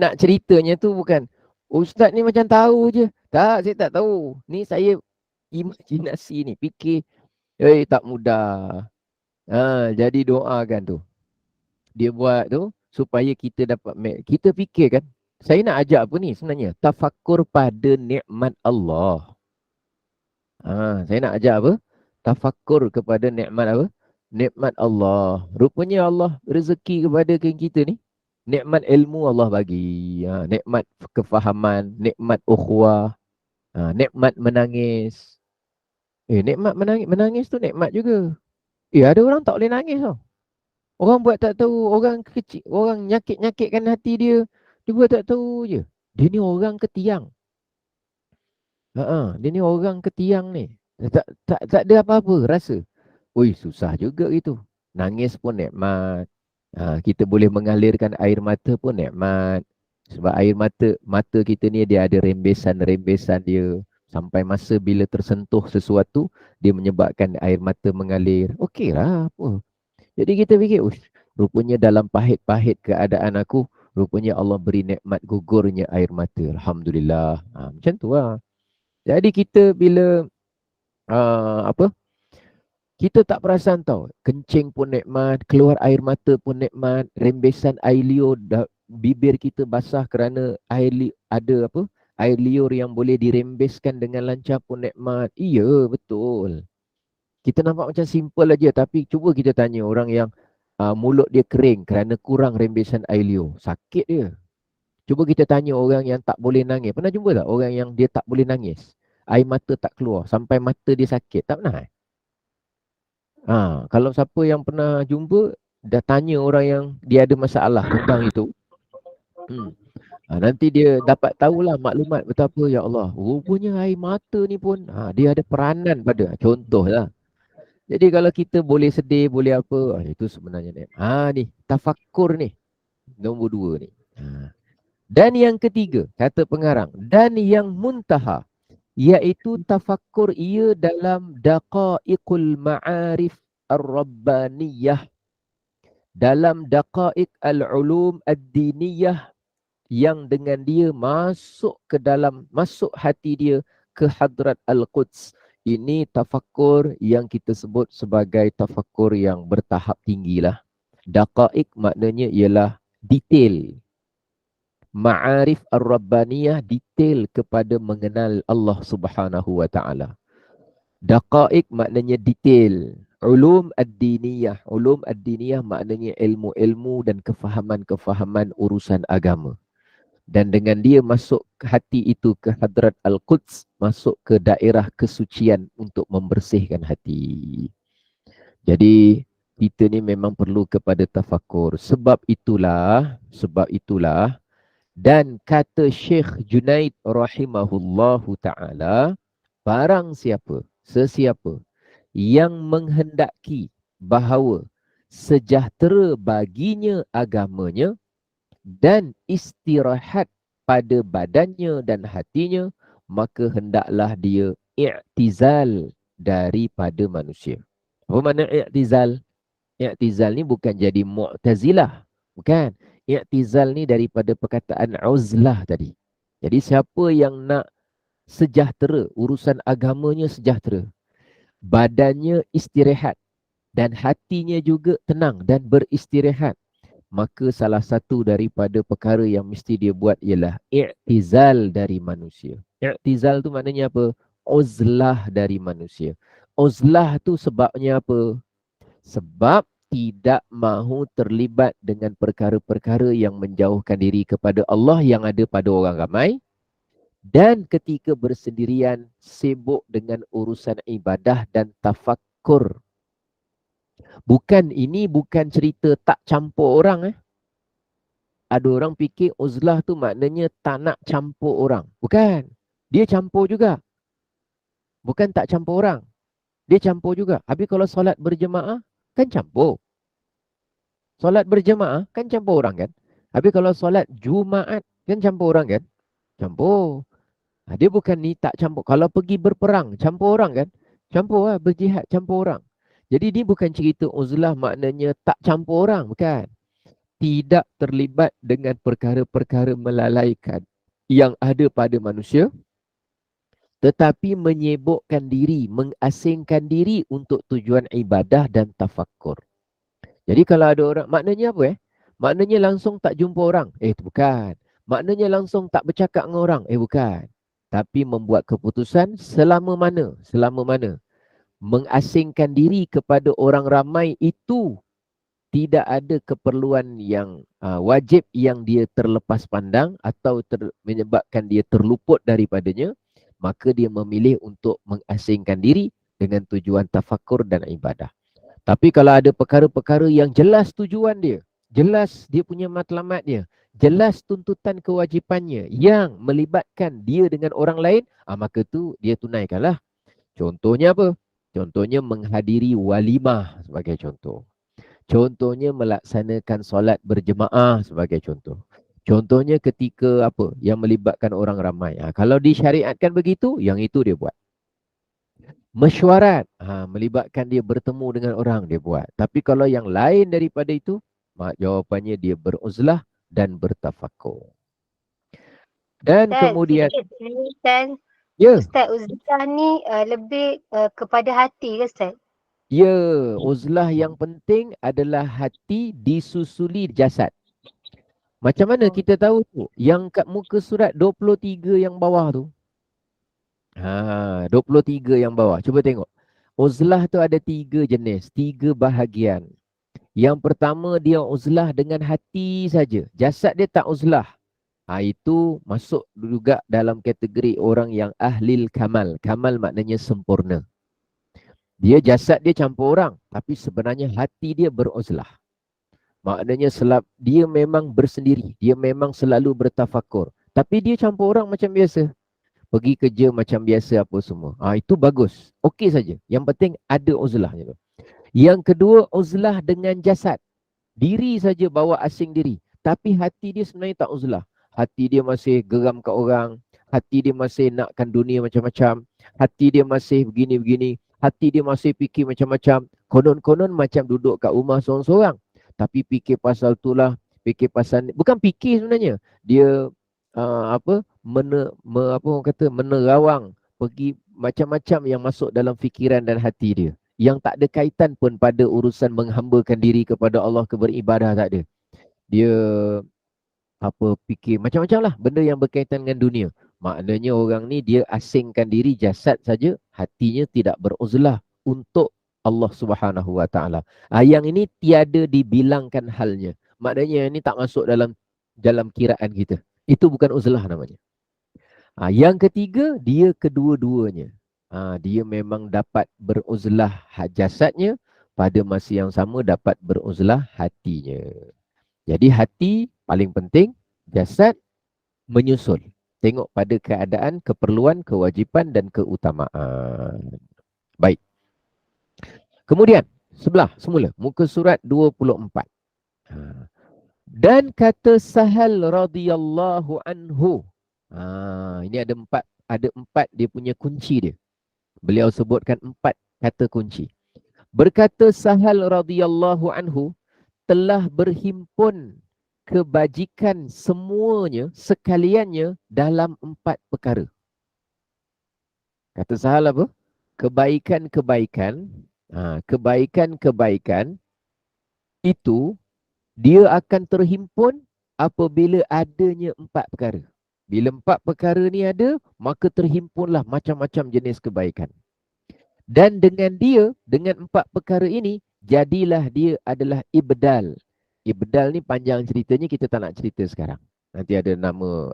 Nak ceritanya tu bukan, Ustaz ni macam tahu je. Tak, saya tak tahu. Ni saya imajinasi ni. Fikir, tak mudah. Jadi doakan tu. Dia buat tu supaya kita dapat, kita fikir kan. Saya nak ajak apa ni sebenarnya? Tafakur pada nikmat Allah. Saya nak ajak apa? Tafakur kepada nikmat apa? Nikmat Allah. Rupanya Allah rezeki kepada kita ni. Nikmat ilmu Allah bagi. Nikmat kefahaman. Nikmat ukhuwah. Nikmat menangis. Nikmat menangis tu nikmat juga. Ada orang tak boleh nangis tau. Orang buat tak tahu. Orang kecil. Orang nyakit-nyakitkan hati dia. Dia buat tak tahu je. Dia ni orang ketiang. Dia ni orang ketiang ni. Tak ada apa-apa rasa. Susah juga gitu. Nangis pun nikmat. Kita boleh mengalirkan air mata pun nikmat. Sebab air mata kita ni dia ada rembesan-rembesan dia. Sampai masa bila tersentuh sesuatu, dia menyebabkan air mata mengalir. Okey lah apa. Jadi kita fikir, rupanya dalam pahit-pahit keadaan aku, rupanya Allah beri nikmat gugurnya air mata. Alhamdulillah. Macam tu lah. Jadi kita bila kita tak perasan tau. Kencing pun nikmat, keluar air mata pun nikmat, rembesan air liur, bibir kita basah kerana air liur yang boleh dirembeskan dengan lancar pun nikmat. Iya, betul. Kita nampak macam simple aja, tapi cuba kita tanya orang yang mulut dia kering kerana kurang rembesan air liur. Sakit dia. Cuba kita tanya orang yang tak boleh nangis. Pernah jumpa tak orang yang dia tak boleh nangis? Air mata tak keluar sampai mata dia sakit. Tak pernah? Kalau siapa yang pernah jumpa, dah tanya orang yang dia ada masalah tentang itu. Nanti dia dapat tahulah maklumat betapa, ya Allah, rupanya air mata ni pun dia ada peranan pada. Contohlah. Jadi kalau kita boleh sedih, boleh apa, itu sebenarnya ni. Ni, tafakur ni. Nombor 2 ni. Dan yang ketiga, kata pengarang, dan yang muntaha, iaitu tafakur ia dalam daqaiqul ma'arif ar-rabbaniyah, dalam daqaiq al-ulum ad-diniyah, yang dengan dia masuk hati dia ke hadrat al-Quds, Ini tafakkur yang kita sebut sebagai tafakkur yang bertahap tinggi lah. Daqa'iq maknanya ialah detail. Ma'arif ar-Rabbaniyah, detail kepada mengenal Allah Subhanahu wa ta'ala. Daqa'iq maknanya detail. Ulum ad-diniyah. Ulum ad-diniyah maknanya ilmu-ilmu dan kefahaman-kefahaman urusan agama. Dan dengan dia masuk hati itu ke hadrat Al-Quds, masuk ke daerah kesucian untuk membersihkan hati. Jadi kita ni memang perlu kepada tafakur. Sebab itulah dan kata Syekh Junaid rahimahullahu ta'ala, barang siapa, sesiapa yang menghendaki bahawa sejahtera baginya agamanya dan istirahat pada badannya dan hatinya, maka hendaklah dia i'tizal daripada manusia. Apa makna i'tizal? I'tizal ni bukan jadi mu'tazilah. Bukan. I'tizal ni daripada perkataan uzlah tadi. Jadi siapa yang nak sejahtera, urusan agamanya sejahtera, badannya istirahat dan hatinya juga tenang dan beristirahat, maka salah satu daripada perkara yang mesti dia buat ialah i'tizal dari manusia. I'tizal tu maknanya apa? Uzlah dari manusia. Uzlah tu sebabnya apa? Sebab tidak mahu terlibat dengan perkara-perkara yang menjauhkan diri kepada Allah yang ada pada orang ramai. Dan ketika bersendirian, sibuk dengan urusan ibadah dan tafakkur. Ini bukan cerita tak campur orang. Ada orang fikir uzlah tu maknanya tak nak campur orang. Bukan. Dia campur juga. Bukan tak campur orang. Dia campur juga. Habis kalau solat berjemaah, kan campur. Solat berjemaah, kan campur orang kan. Habis kalau solat Jumaat, kan campur orang kan. Campur. Dia bukan ni tak campur. Kalau pergi berperang, campur orang kan. Campur lah, berjihad, campur orang. Jadi ni bukan cerita uzlah maknanya tak campur orang. Bukan. Tidak terlibat dengan perkara-perkara melalaikan yang ada pada manusia, tetapi menyibukkan diri, mengasingkan diri untuk tujuan ibadah dan tafakkur. Jadi kalau ada orang, maknanya apa Maknanya langsung tak jumpa orang. Bukan. Maknanya langsung tak bercakap dengan orang. Bukan. Tapi membuat keputusan selama mana? Mengasingkan diri kepada orang ramai itu tidak ada keperluan yang wajib yang dia terlepas pandang atau menyebabkan dia terluput daripadanya, maka dia memilih untuk mengasingkan diri dengan tujuan tafakkur dan ibadah. Tapi kalau ada perkara-perkara yang jelas tujuan dia, jelas dia punya matlamat dia, jelas tuntutan kewajipannya yang melibatkan dia dengan orang lain, maka tu dia tunaikanlah. Contohnya apa? Contohnya menghadiri walimah sebagai contoh. Contohnya melaksanakan solat berjemaah sebagai contoh. Contohnya ketika apa yang melibatkan orang ramai. Kalau disyariatkan begitu, yang itu dia buat. Mesyuarat, melibatkan dia bertemu dengan orang, dia buat. Tapi kalau yang lain daripada itu, jawapannya dia beruzlah dan bertafakur. Dan Ustaz, kemudian Ustaz, ya, Ustaz, uzlah ni lebih kepada hati ke Ustaz? ya, uzlah yang penting adalah hati disusuli jasad. Macam mana kita tahu tu? Yang kat muka surat 23 yang bawah tu. 23 yang bawah. Cuba tengok. Uzlah tu ada 3 jenis, 3 bahagian. Yang pertama dia uzlah dengan hati saja. Jasad dia tak uzlah. Itu masuk juga dalam kategori orang yang ahlil kamal. Kamal maknanya sempurna. Dia jasad dia campur orang, tapi sebenarnya hati dia beruzlah. Maknanya dia memang bersendiri, dia memang selalu bertafakur. Tapi dia campur orang macam biasa. Pergi kerja macam biasa apa semua. Itu bagus. Okey saja. Yang penting ada uzlahnya. Yang kedua, uzlah dengan jasad. Diri saja bawa asing diri. Tapi hati dia sebenarnya tak uzlah. Hati dia masih geram kat orang. Hati dia masih nakkan dunia macam-macam. Hati dia masih begini-begini. Hati dia masih fikir macam-macam. Konon-konon macam duduk kat rumah seorang-seorang. Tapi fikir pasal itulah. Fikir pasal ni. Bukan fikir sebenarnya. Dia menerawang pergi macam-macam yang masuk dalam fikiran dan hati dia. Yang tak ada kaitan pun pada urusan menghambakan diri kepada Allah, beribadah, tak ada. Dia fikir macam-macam lah benda yang berkaitan dengan dunia. Maknanya orang ni dia asingkan diri jasad saja, hatinya tidak beruzlah untuk Allah Subhanahu Wa Taala. Yang ini tiada dibilangkan halnya. Maknanya ini tak masuk dalam kiraan kita. Itu bukan uzlah namanya. Yang ketiga, dia kedua-duanya. Dia memang dapat beruzlah jasadnya, pada masa yang sama dapat beruzlah hatinya. Jadi hati paling penting, jasad menyusul. Tengok pada keadaan, keperluan, kewajipan dan keutamaan. Baik. Kemudian, sebelah semula, muka surat 24. Dan kata Sahal radhiyallahu anhu. Ini ada empat dia punya kunci dia. Beliau sebutkan 4 kata kunci. Berkata Sahal radhiyallahu anhu, telah berhimpun kebajikan semuanya, sekaliannya dalam 4 perkara. Kata Sahal apa? Kebaikan-kebaikan, kebaikan-kebaikan itu dia akan terhimpun apabila adanya 4 perkara. Bila 4 perkara ni ada, maka terhimpunlah macam-macam jenis kebaikan. Dan dengan 4 perkara ini, jadilah dia adalah ibdal. Ibdal ni panjang ceritanya, kita tak nak cerita sekarang. Nanti ada nama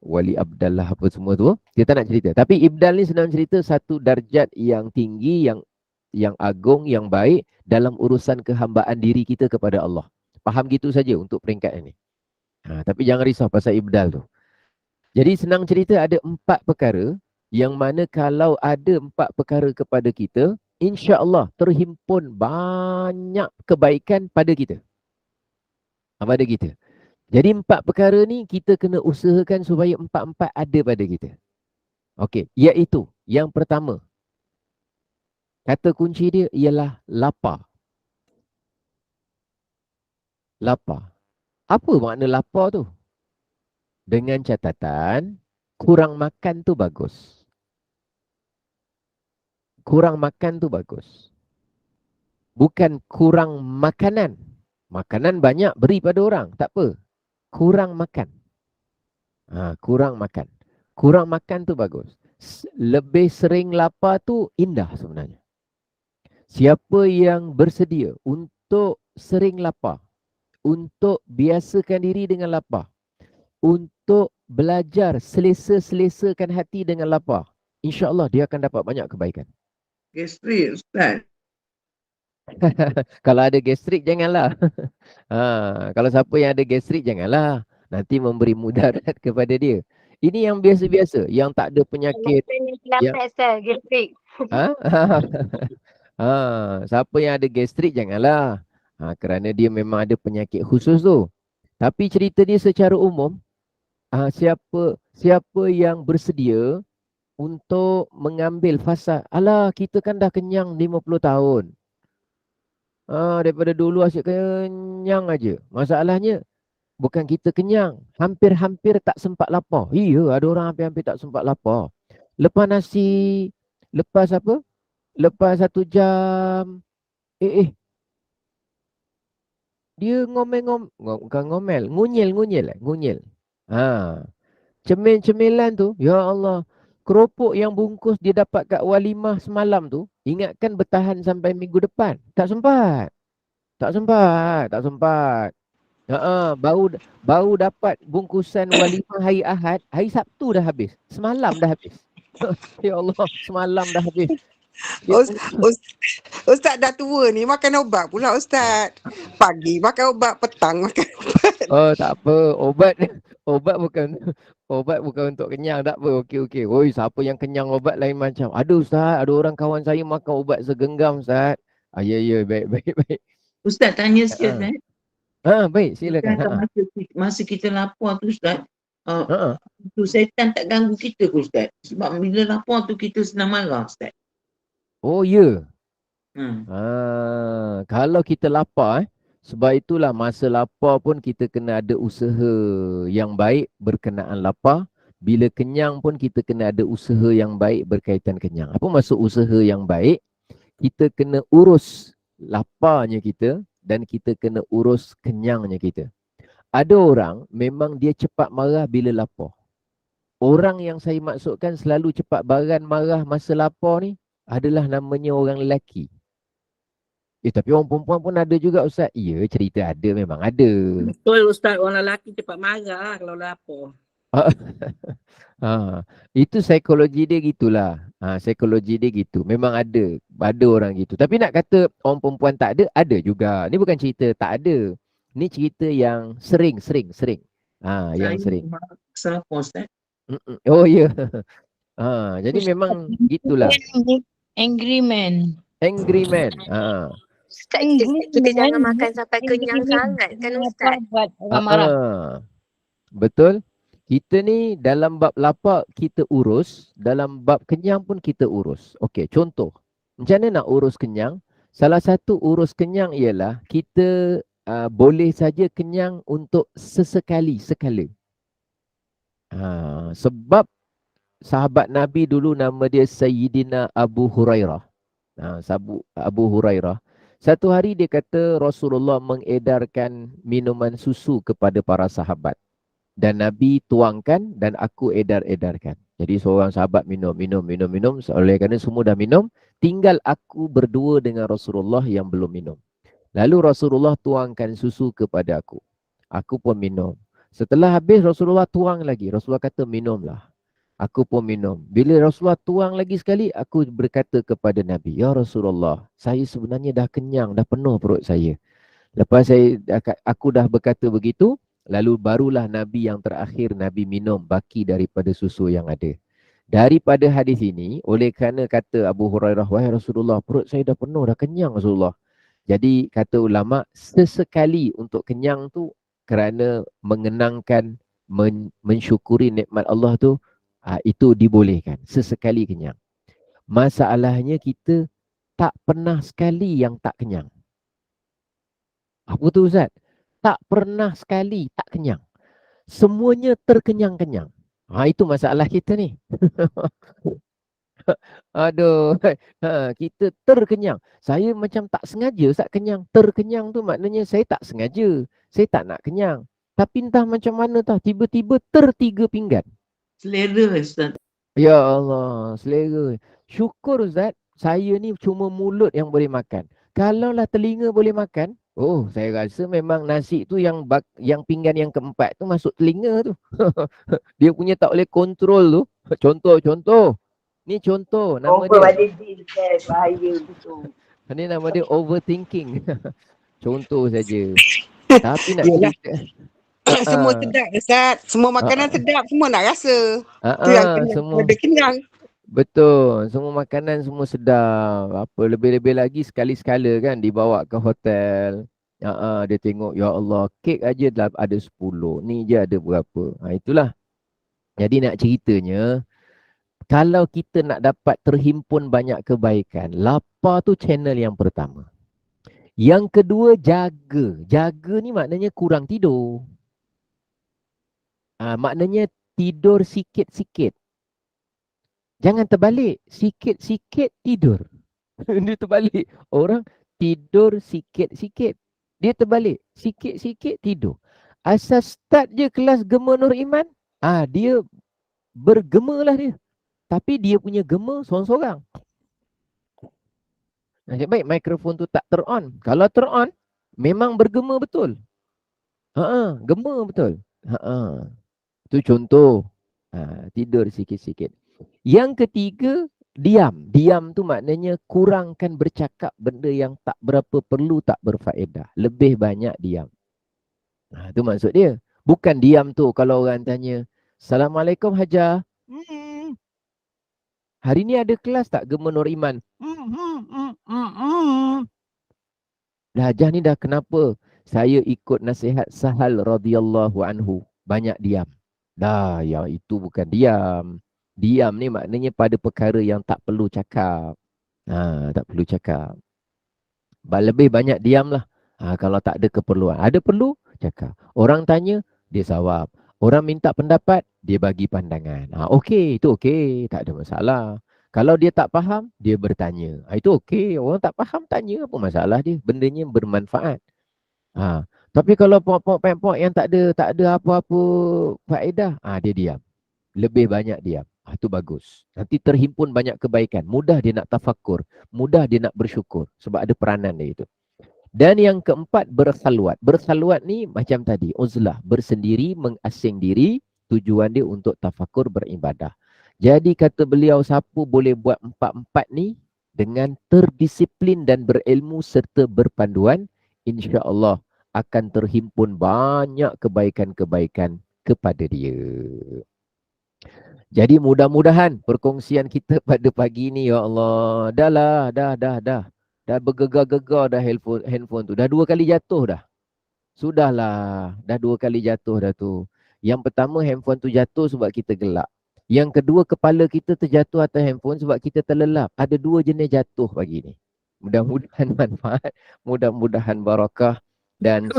Wali Abdallah apa semua tu, kita tak nak cerita. Tapi ibdal ni senang cerita satu darjat yang tinggi, yang agung, yang baik dalam urusan kehambaan diri kita kepada Allah. Faham gitu saja untuk peringkat ini. Tapi jangan risau pasal ibdal tu. Jadi senang cerita ada 4 perkara yang mana kalau ada 4 perkara kepada kita, insya-Allah terhimpun banyak kebaikan pada kita. Pada kita. Jadi 4 perkara ni kita kena usahakan supaya 4-4 ada pada kita. Okey, iaitu yang pertama. Kata kunci dia ialah lapar. Lapar. Apa makna lapar tu? Dengan catatan, kurang makan tu bagus. Kurang makan tu bagus. Bukan kurang makanan. Makanan banyak, beri pada orang. Tak apa. Kurang makan. Kurang makan. Kurang makan tu bagus. Lebih sering lapar tu indah sebenarnya. Siapa yang bersedia untuk sering lapar, untuk biasakan diri dengan lapar, untuk belajar selesa-selesakan hati dengan lapar, insya-Allah dia akan dapat banyak kebaikan. Gastrik, Ustaz. Kalau ada gastrik janganlah. Kalau siapa yang ada gastrik janganlah. Nanti memberi mudarat kepada dia. Ini yang biasa-biasa, yang tak ada penyakit. Gastrik. Siapa yang ada gastrik janganlah. Kerana dia memang ada penyakit khusus tu. Tapi cerita dia secara umum, siapa yang bersedia untuk mengambil fasa, alah kita kan dah kenyang 50 tahun. Daripada dulu asyik kenyang aja. Masalahnya bukan kita kenyang, hampir-hampir tak sempat lapar. Iya, ada orang hampir-hampir tak sempat lapar. Lepas nasi, lepas 1 jam, dia bukan ngomel, ngunyil. Cemil-cemilan tu, ya Allah, keropok yang bungkus dia dapat kat walimah semalam tu, ingatkan bertahan sampai minggu depan. Tak sempat. Baru dapat bungkusan walimah hari Ahad, hari Sabtu dah habis. Semalam dah habis. Ya Allah, semalam dah habis. Ustaz dah tua ni, makan ubat pula Ustaz. Pagi makan ubat, petang makan ubat. Oh, tak apa. Obat bukan untuk kenyang, tak apa. Okey. Oi, siapa yang kenyang obat lain macam. Ada Ustaz, ada orang kawan saya makan ubat segenggam Ustaz. Ya, baik. Ustaz tanya sikit, Ustaz. Baik, silakan. Masa kita lapar tu, Ustaz, tu setan tak ganggu kita ke, Ustaz? Sebab bila lapar tu kita senang marah, Ustaz. Oh, ya. Hmm. Kalau kita lapar, sebab itulah masa lapar pun kita kena ada usaha yang baik berkenaan lapar. bila kenyang pun kita kena ada usaha yang baik berkaitan kenyang. Apa maksud usaha yang baik? Kita kena urus laparnya kita dan kita kena urus kenyangnya kita. Ada orang memang dia cepat marah bila lapar. Orang yang saya maksudkan selalu cepat marah masa lapar ni adalah namanya orang lelaki. Tapi orang perempuan pun ada juga Ustaz. Ya, cerita ada, memang ada. Betul Ustaz, orang lelaki cepat marah kalau lapar. Itu psikologi dia gitulah. Psikologi dia gitu. Memang ada orang gitu. Tapi nak kata orang perempuan tak ada juga. Ni bukan cerita tak ada. Ni cerita yang sering. Yang sering. Saya Ustaz. Oh ya. Jadi memang gitulah. Angry man. Angry man. Ustaz, kita jangan makan sampai kenyang sangat kan Ustaz? Buat orang marah. Betul. Kita ni dalam bab lapar kita urus, dalam bab kenyang pun kita urus. Okey, contoh. Macam mana nak urus kenyang? Salah satu urus kenyang ialah kita boleh saja kenyang untuk sekala. Sebab sahabat Nabi dulu nama dia Sayyidina Abu Hurairah. Abu Hurairah. Satu hari dia kata Rasulullah mengedarkan minuman susu kepada para sahabat. Dan Nabi tuangkan dan aku edarkan. Jadi seorang sahabat minum. Oleh kerana semua dah minum, tinggal aku berdua dengan Rasulullah yang belum minum. Lalu Rasulullah tuangkan susu kepada aku. Aku pun minum. Setelah habis Rasulullah tuang lagi. Rasulullah kata minumlah. Aku pun minum. Bila Rasulullah tuang lagi sekali, aku berkata kepada Nabi, ya Rasulullah, saya sebenarnya dah kenyang, dah penuh perut saya. Lepas aku dah berkata begitu, lalu barulah Nabi yang terakhir, Nabi minum baki daripada susu yang ada. Daripada hadis ini, oleh kerana kata Abu Hurairah, wahai Rasulullah, perut saya dah penuh, dah kenyang Rasulullah. Jadi kata ulama, sesekali untuk kenyang tu kerana mengenangkan, mensyukuri nikmat Allah tu, itu dibolehkan. Sesekali kenyang. Masalahnya kita tak pernah sekali yang tak kenyang. Apa tu Ustaz? Tak pernah sekali tak kenyang. Semuanya terkenyang-kenyang. Itu masalah kita ni. Aduh, kita terkenyang. Saya macam tak sengaja Ustaz kenyang. Terkenyang tu maknanya saya tak sengaja. Saya tak nak kenyang. Tapi entah macam mana tah, tiba-tiba 3 pinggan. Selera Ustaz. Ya Allah, selera. Syukur Ustaz, saya ni cuma mulut yang boleh makan. Kalaulah telinga boleh makan, saya rasa memang nasi tu yang pinggan yang keempat tu masuk telinga tu. Dia punya tak boleh kontrol tu. Contoh. Ni contoh. Nama dia. Bahaya betul. Ni nama dia overthinking. Contoh saja. Tapi nak cerita. Semua sedap Ustaz. Semua makanan sedap, semua nak rasa. Tu yang kenyang, semua. lebih kenyang. Betul, semua makanan semua sedap. Lebih-lebih lagi sekali-sekala kan dibawa ke hotel. Dia tengok, ya Allah, kek aja ada 10. Ni je ada berapa. Itulah. Jadi nak ceritanya, kalau kita nak dapat terhimpun banyak kebaikan, lapar tu channel yang pertama. Yang kedua, jaga. Jaga ni maknanya kurang tidur. Maknanya tidur sikit-sikit. Jangan terbalik. Sikit-sikit tidur. Dia terbalik. Orang tidur sikit-sikit. Dia terbalik. Sikit-sikit tidur. Asal start je kelas Gema Nur Iman, dia bergema lah dia. Tapi dia punya gema sorang-sorang. Nasib baik mikrofon tu tak turn-on. Kalau turn-on, memang bergema betul. Gema betul. Itu contoh. Tidur sikit-sikit. Yang ketiga, diam. Diam tu maknanya kurangkan bercakap benda yang tak berapa perlu, tak berfaedah. Lebih banyak diam. Itu maksud dia. Bukan diam tu kalau orang tanya, Assalamualaikum Hajar. Hari ni ada kelas tak Gema Nur Iman? Hajar ni dah kenapa? Saya ikut nasihat Sahal radhiyallahu anhu. Banyak diam. Ya itu bukan diam. Diam ni maknanya pada perkara yang tak perlu cakap. Tak perlu cakap. Lebih banyak diam lah. Kalau tak ada keperluan. Ada perlu, cakap. Orang tanya, dia jawab. Orang minta pendapat, dia bagi pandangan. Okey, itu okey, tak ada masalah. Kalau dia tak faham, dia bertanya. Itu okey, orang tak faham tanya, apa masalah dia? Bendanya bermanfaat. Tapi kalau pok-pok yang tak ada apa-apa faedah, dia diam. Lebih banyak diam. Itu bagus. Nanti terhimpun banyak kebaikan. Mudah dia nak tafakur, mudah dia nak bersyukur sebab ada peranan dia itu. Dan yang keempat, berkhalwat. Berkhalwat ni macam tadi, uzlah, bersendiri, mengasing diri, tujuan dia untuk tafakur, beribadah. Jadi kata beliau, siapa boleh buat empat-empat ni dengan terdisiplin dan berilmu serta berpanduan, insya-Allah akan terhimpun banyak kebaikan-kebaikan kepada dia. Jadi mudah-mudahan perkongsian kita pada pagi ni, ya Allah, dah bergegar-gegar dah handphone tu. Dah 2 kali jatuh dah. Sudahlah, dah 2 kali jatuh dah tu. Yang pertama, handphone tu jatuh sebab kita gelak. Yang kedua, kepala kita terjatuh atas handphone sebab kita terlelap. Ada 2 jenis jatuh pagi ni. Mudah-mudahan manfaat, mudah-mudahan barakah. Dan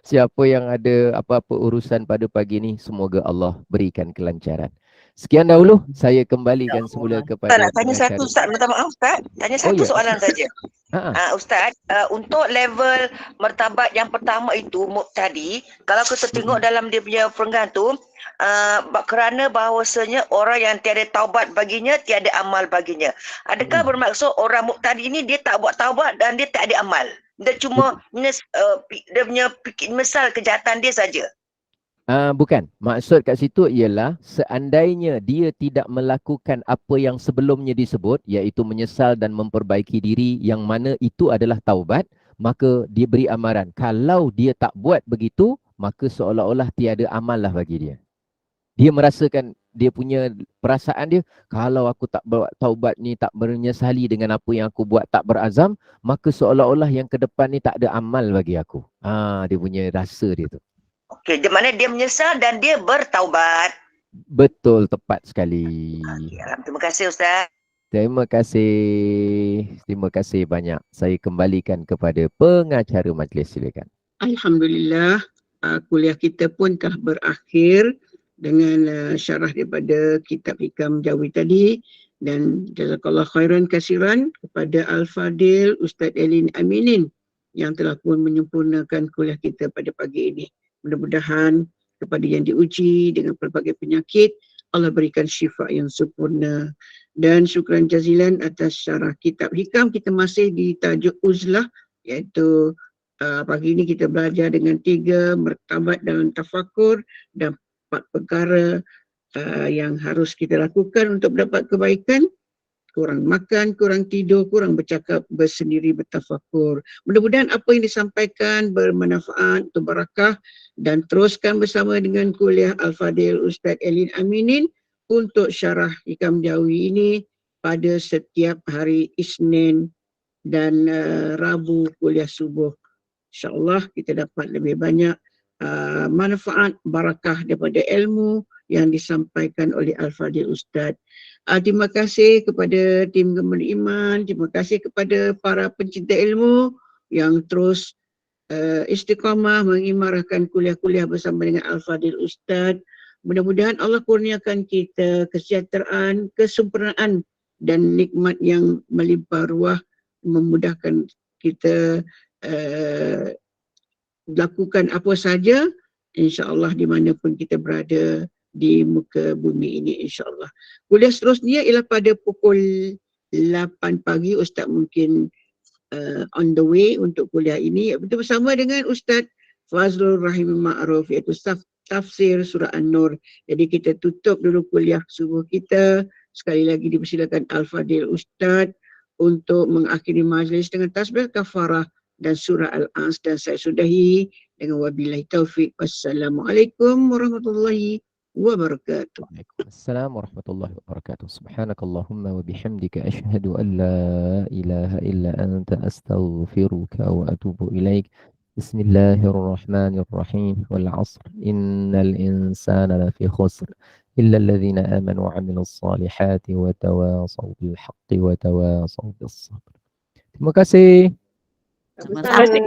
siapa yang ada apa-apa urusan pada pagi ni, semoga Allah berikan kelancaran. Sekian dahulu, saya kembalikan semula kepada Ustaz, nak tanya satu Ustaz, minta maaf Ustaz. Tanya satu soalan saja. Ustaz, untuk level martabat yang pertama itu tadi, kalau kita tengok dalam dia punya perenggan tu, kerana bahawasanya orang yang tiada taubat baginya, tiada amal baginya. Adakah bermaksud orang muqtadi ini dia tak buat taubat dan dia tak ada amal? Dia cuma dia punya misal kejahatan dia saja. Bukan. Maksud kat situ ialah seandainya dia tidak melakukan apa yang sebelumnya disebut, iaitu menyesal dan memperbaiki diri, yang mana itu adalah taubat, maka dia beri amaran. Kalau dia tak buat begitu, maka seolah-olah tiada amal lah bagi dia. Dia merasakan, dia punya perasaan dia, kalau aku tak buat taubat ni, tak menyesali dengan apa yang aku buat, tak berazam, maka seolah-olah yang ke depan ni tak ada amal bagi aku. Dia punya rasa dia tu. Okey, di mana dia menyesal dan dia bertaubat. Betul, tepat sekali. Terima kasih Ustaz. Terima kasih banyak. Saya kembalikan kepada pengacara majlis, silakan. Alhamdulillah, kuliah kita pun telah berakhir dengan syarah daripada kitab Hikam Jawi tadi, dan jazakallah khairan kasiran kepada Al-Fadil Ustaz Elin Aminin yang telah pun menyempurnakan kuliah kita pada pagi ini. Mudah-mudahan kepada yang diuji dengan pelbagai penyakit, Allah berikan syifa yang sempurna. Dan syukran jazilan atas syarah kitab Hikam. Kita masih di tajuk uzlah, iaitu pagi ini kita belajar dengan 3 martabat dalam tafakur dan 4 perkara yang harus kita lakukan untuk mendapat kebaikan. Kurang makan, kurang tidur, kurang bercakap, bersendiri, bertafakur. Mudah-mudahan apa yang disampaikan bermanfaat untuk barakah, dan teruskan bersama dengan kuliah Al-Fadil Ustaz Elin Aminin untuk syarah Hikam Jawi ini pada setiap hari Isnin dan Rabu kuliah subuh. InsyaAllah kita dapat lebih banyak manfaat, barakah daripada ilmu yang disampaikan oleh Al-Fadil Ustaz. Terima kasih kepada tim Gembira Iman, terima kasih kepada para pencinta ilmu yang terus istiqamah mengimarahkan kuliah-kuliah bersama dengan Al-Fadil Ustaz. Mudah-mudahan Allah kurniakan kita kesejahteraan, kesempurnaan dan nikmat yang melimpah ruah, memudahkan kita lakukan apa saja, insya-Allah di mana pun kita berada di muka bumi ini, insya-Allah. Kuliah seterusnya ialah pada pukul 8 pagi. Ustaz mungkin on the way untuk kuliah ini, betul bersama dengan Ustaz Fazlul Rahim Ma'ruf, iaitu tafsir surah An-Nur. Jadi kita tutup dulu kuliah subuh kita. Sekali lagi dipersilakan Al-Fadil Ustaz untuk mengakhiri majlis dengan tasbih kafarah dan surah Al-As, dan saya sudahi dengan wabillahi taufik. Wassalamualaikum warahmatullahi wabarakatuh. Waalaikumsalam warahmatullahi wabarakatuh. Subhanakallahumma wa bihamdika asyhadu an la ilaha illa anta astaghfiruka wa atubu ilaik. Bismillahirrahmanirrahim. Wal 'asr innal insana lafi khusr illa alladhina amanu wa 'amilus salihati wa tawasaw bil haqqi wa tawasaw bis sabr. Terima kasih. Terima kasih.